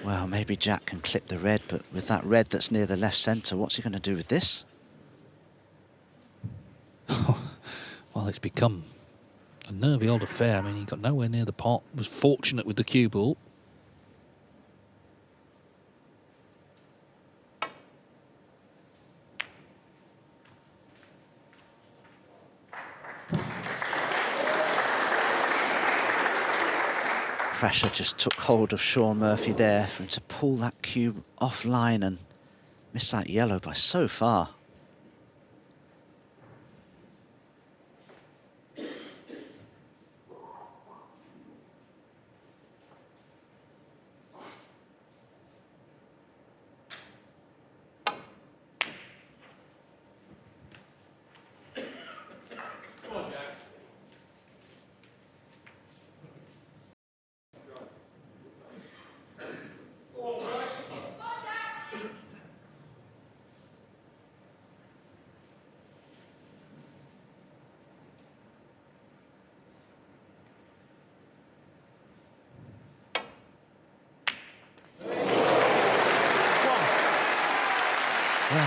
Well, maybe Jack can clip the red, but with that red that's near the left centre, what's he going to do with this? Well, it's become a nervy old affair. I mean, he got nowhere near the pot, was fortunate with the cue ball. Pressure just took hold of Shaun Murphy there for him to pull that cue offline and miss that yellow by so far.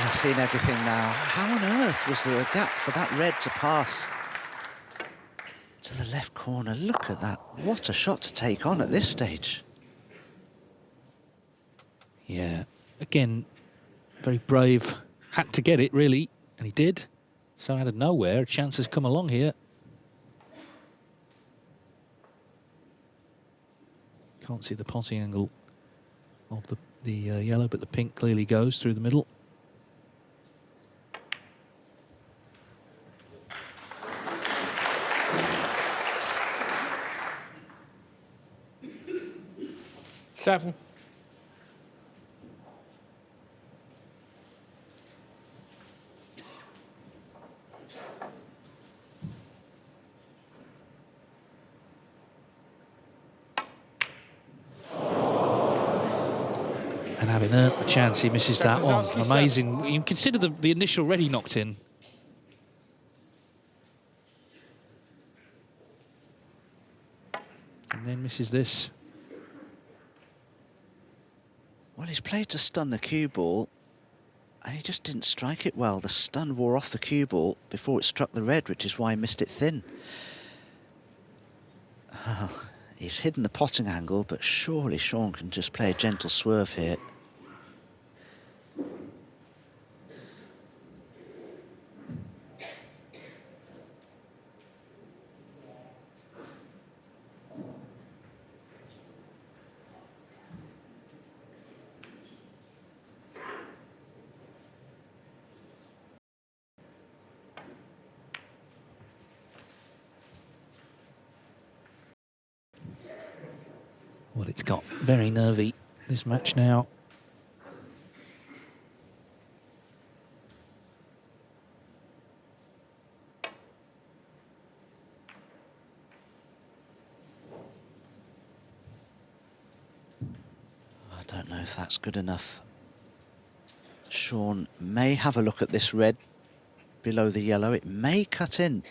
I've seen everything now. How on earth was there a gap for that red to pass to the left corner? Look at that. What a shot to take on at this stage. Yeah, again, very brave. Had to get it, really, and he did. So out of nowhere, a chance has come along here. Can't see the potting angle of the yellow, but the pink clearly goes through the middle. Seven. And having earned the chance, he misses that one. Lisowski Amazing. You consider the initial red he knocked in. And then misses this. Well, he's played to stun the cue ball, and he just didn't strike it well. The stun wore off the cue ball before it struck the red, which is why he missed it thin. Oh, he's hidden the potting angle, but surely Shaun can just play a gentle swerve here. Well, it's got very nervy, this match now. I don't know if that's good enough. Shaun may have a look at this red below the yellow. It may cut in.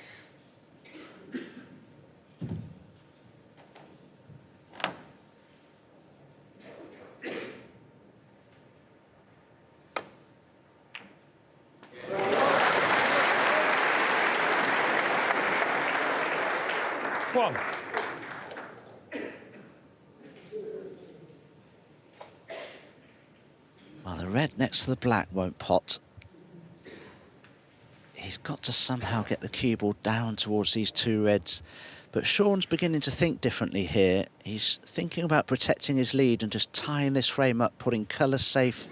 One. Well, the red next to the black won't pot. He's got to somehow get the cue ball down towards these two reds. But Shaun's beginning to think differently here. He's thinking about protecting his lead and just tying this frame up, putting colour safe,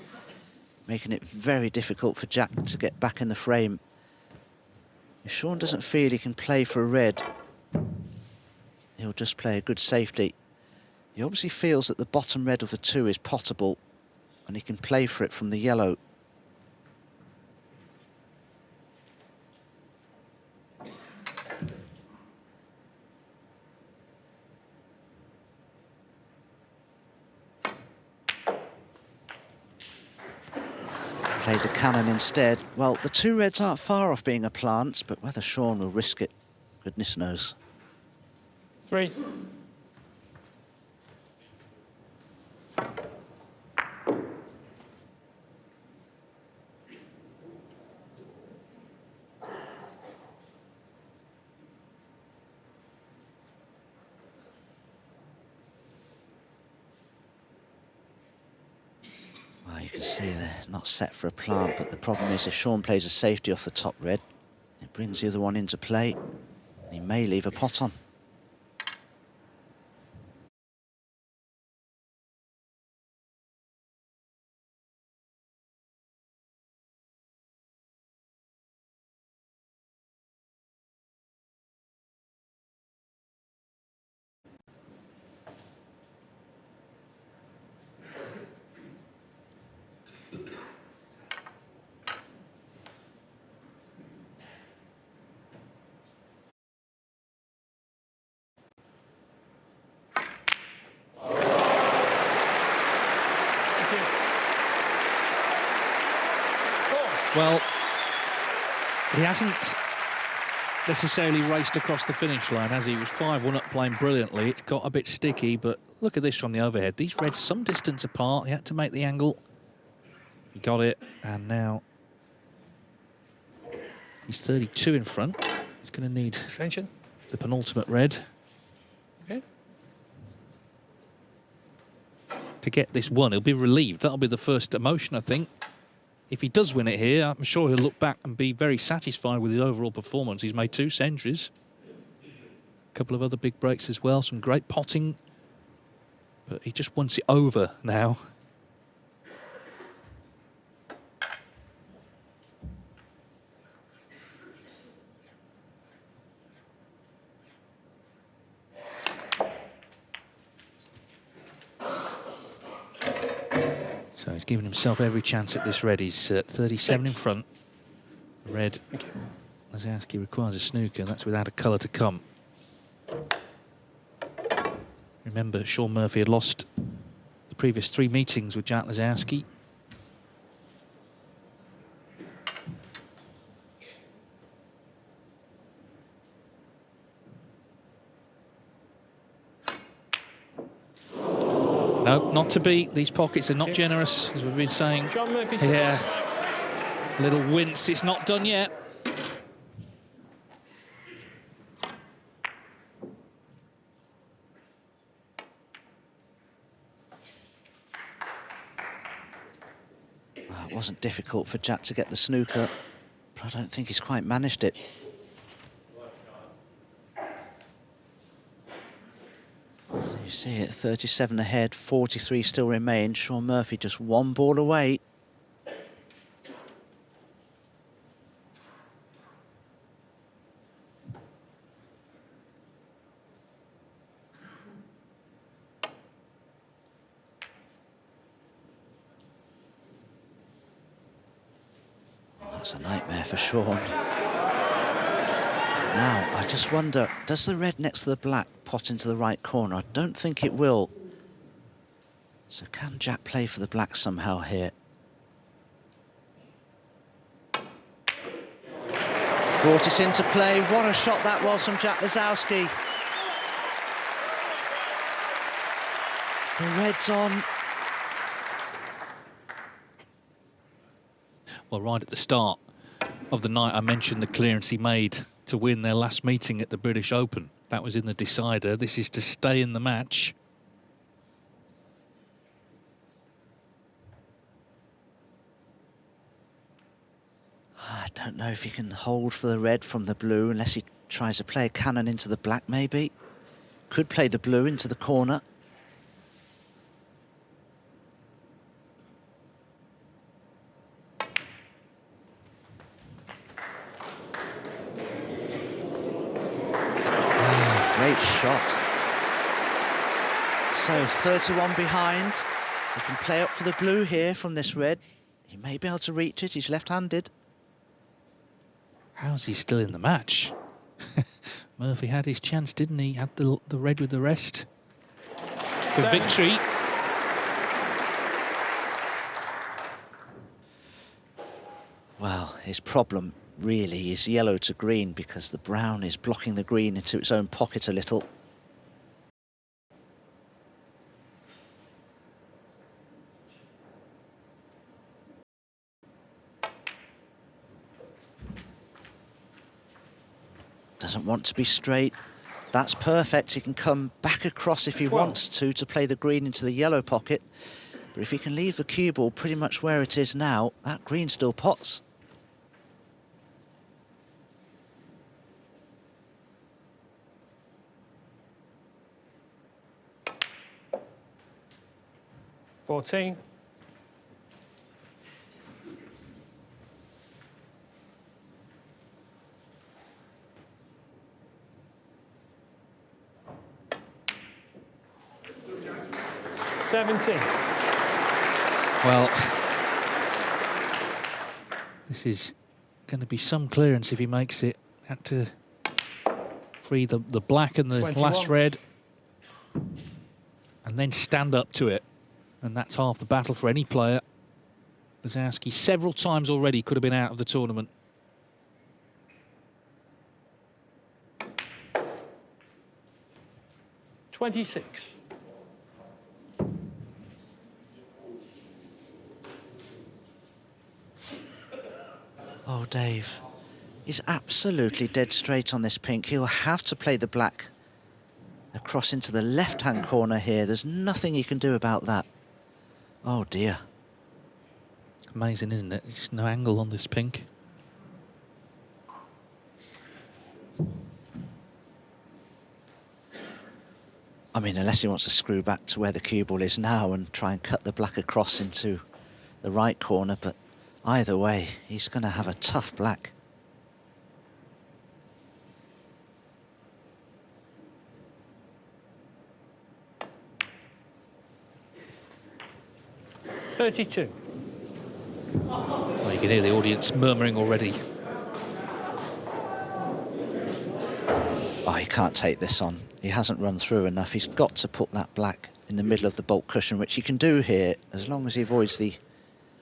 making it very difficult for Jack to get back in the frame. If Shaun doesn't feel he can play for a red, he'll just play a good safety. He obviously feels that the bottom red of the two is potable, and he can play for it from the yellow. Played the cannon instead. Well, the two reds aren't far off being a plant, but whether Shaun will risk it, goodness knows. Three. Well, you can see they're not set for a plant, but the problem is if Shaun plays a safety off the top red, it brings the other one into play, and he may leave a pot on. Well, he hasn't necessarily raced across the finish line, has he? He was 5-1 up, playing brilliantly. It's got a bit sticky, but look at this from the overhead. These reds some distance apart. He had to make the angle. He got it, and now He's 32 in front. He's going to need Extension. the penultimate red Okay. to get this one. He'll be relieved. That'll be the first emotion, I think. If he does win it here, I'm sure he'll look back and be very satisfied with his overall performance. He's made 2 centuries. A couple of other big breaks as well. Some great potting. But he just wants it over now. So he's given himself every chance at this red. He's 37 in front. Red, Lisowski requires a snooker. That's without a colour to come. Remember, Shaun Murphy had lost the previous 3 meetings with Jack Lisowski. No, not to be. These pockets are not generous, as we've been saying. Shaun Murphy. Yeah. Little wince. It's not done yet. Well, it wasn't difficult for Jack to get the snooker, but I don't think he's quite managed it. You see it, 37 ahead, 43 still remain. Shaun Murphy just 1 ball away. That's a nightmare for Shaun. Now, I just wonder, does the red next to the black pot into the right corner? I don't think it will. So can Jack play for the black somehow here? 40's into play. What a shot that was from Jack Lisowski. The red's on. Well, right at the start of the night, I mentioned the clearance he made to win their last meeting at the British Open. That was in the decider. This is to stay in the match. I don't know if he can hold for the red from the blue unless he tries to play a cannon into the black, maybe. Could play the blue into the corner. Great shot. So 31 behind. He can play up for the blue here from this red. He may be able to reach it. He's left-handed. How's he still in the match? Murphy had his chance, didn't he? Had the red with the rest. For victory. Well, his problem really is yellow to green because the brown is blocking the green into its own pocket a little. Doesn't want to be straight. That's perfect. He can come back across if he wants to play the green into the yellow pocket. But if he can leave the cue ball pretty much where it is now, that green still pots. $14. $17. Well, this is going to be some clearance if he makes it. Had to free the black and the 21. last red and then stand up to it. And that's half the battle for any player. Lisowski several times already could have been out of the tournament. $26. Oh, Dave, He's absolutely dead straight on this pink. He'll have to play the black across into the left-hand corner here. There's nothing he can do about that. Oh, dear. Amazing, isn't it? There's just no angle on this pink. I mean, unless he wants to screw back to where the cue ball is now and try and cut the black across into the right corner, but either way, he's going to have a tough black. .32. Well, you can hear the audience murmuring already. Oh, he can't take this on. He hasn't run through enough. He's got to put that black in the middle of the bolt cushion, which he can do here, as long as he avoids the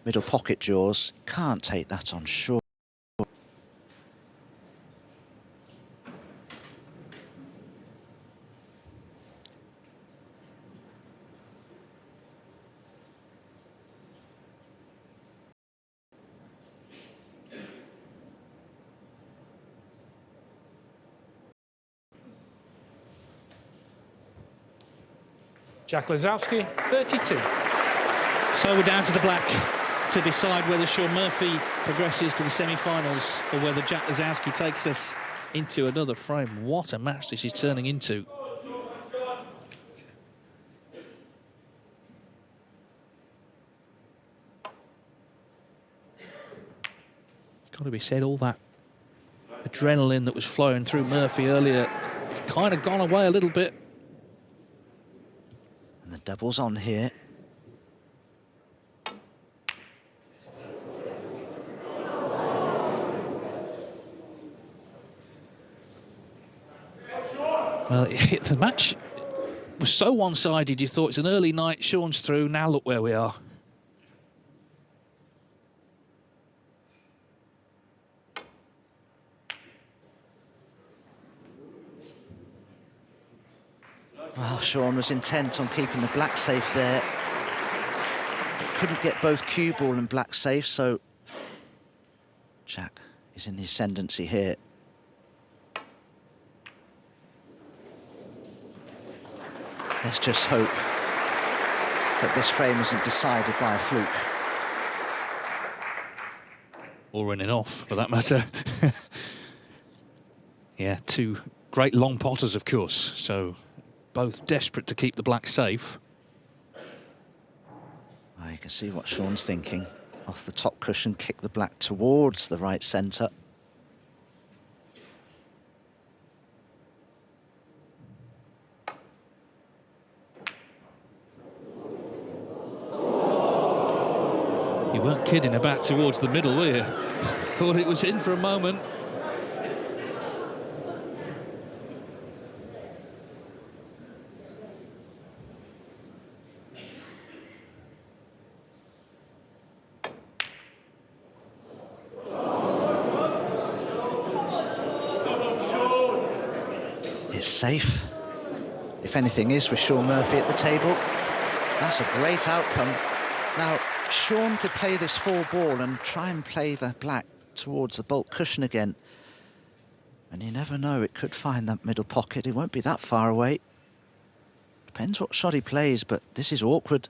middle pocket jaws. Can't take that on, sure. Jack Lisowski, 32. So we're down to the black to decide whether Shaun Murphy progresses to the semi-finals or whether Jack Lisowski takes us into another frame. What a match this is turning into. It's got to be said, all that adrenaline that was flowing through Murphy earlier, it's kind of gone away a little bit. And the double's on here. Well, the match was so one-sided, you thought it's an early night, Shaun's through, now look where we are. Well, Shaun was intent on keeping the black safe there. Couldn't get both cue ball and black safe, so Jack is in the ascendancy here. Let's just hope that this frame isn't decided by a fluke. Or running off, for that matter. Yeah, two great long potters, of course, so both desperate to keep the black safe. Well, you can see what Shaun's thinking. Off the top cushion, kick the black towards the right centre. You weren't kidding about towards the middle, were you? Thought it was in for a moment. It's safe. If anything is with Shaun Murphy at the table, that's a great outcome. Now, Shaun could play this full ball and try and play the black towards the bolt cushion again. And you never know, it could find that middle pocket. It won't be that far away. Depends what shot he plays, but this is awkward.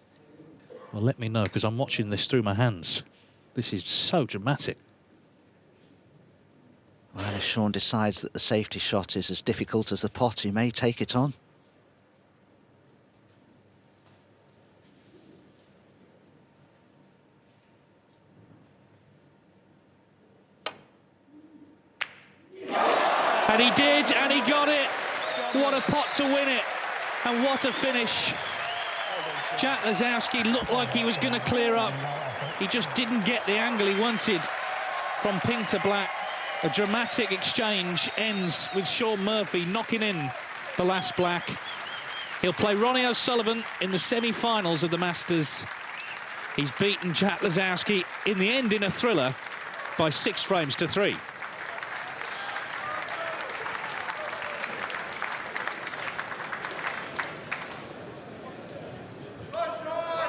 Well, let me know, because I'm watching this through my hands. This is so dramatic. Well, if Shaun decides that the safety shot is as difficult as the pot, he may take it on. And he did, and he got it. What a pot to win it, and what a finish. Jack Lisowski looked like he was going to clear up. He just didn't get the angle he wanted from pink to black. A dramatic exchange ends with Shaun Murphy knocking in the last black. He'll play Ronnie O'Sullivan in the semi-finals of the Masters. He's beaten Jack Lisowski in the end in a thriller by 6 frames to 3.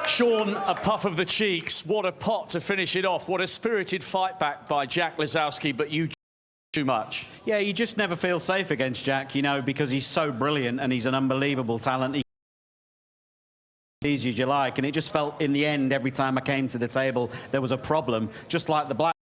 Shaun, a puff of the cheeks. What a pot to finish it off. What a spirited fight back by Jack Lisowski. But you too much. Yeah, you just never feel safe against Jack, you know, because he's so brilliant and he's an unbelievable talent. Easy as you like, and it just felt in the end every time I came to the table there was a problem, just like the black.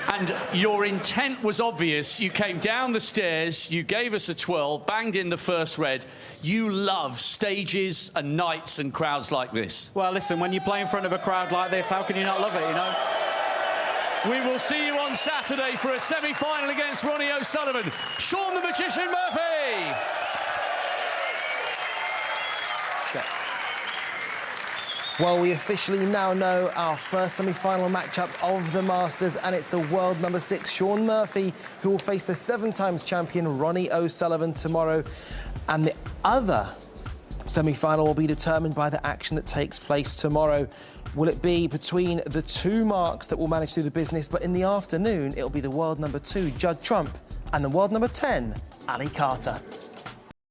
And your intent was obvious. You came down the stairs, you gave us a twirl, banged in the first red. You love stages and nights and crowds like this. Well, listen, when you play in front of a crowd like this, how can you not love it, you know? We will see you on Saturday for a semi-final against Ronnie O'Sullivan. Shaun the Magician Murphy! Well, we officially now know our first semi-final matchup of the Masters, and it's the world number 6, Shaun Murphy, who will face the 7-times champion Ronnie O'Sullivan tomorrow. And the other semi-final will be determined by the action that takes place tomorrow. Will it be between the two marks that will manage through the business? But in the afternoon, it'll be the world number 2, Judd Trump, and the world number 10, Ali Carter.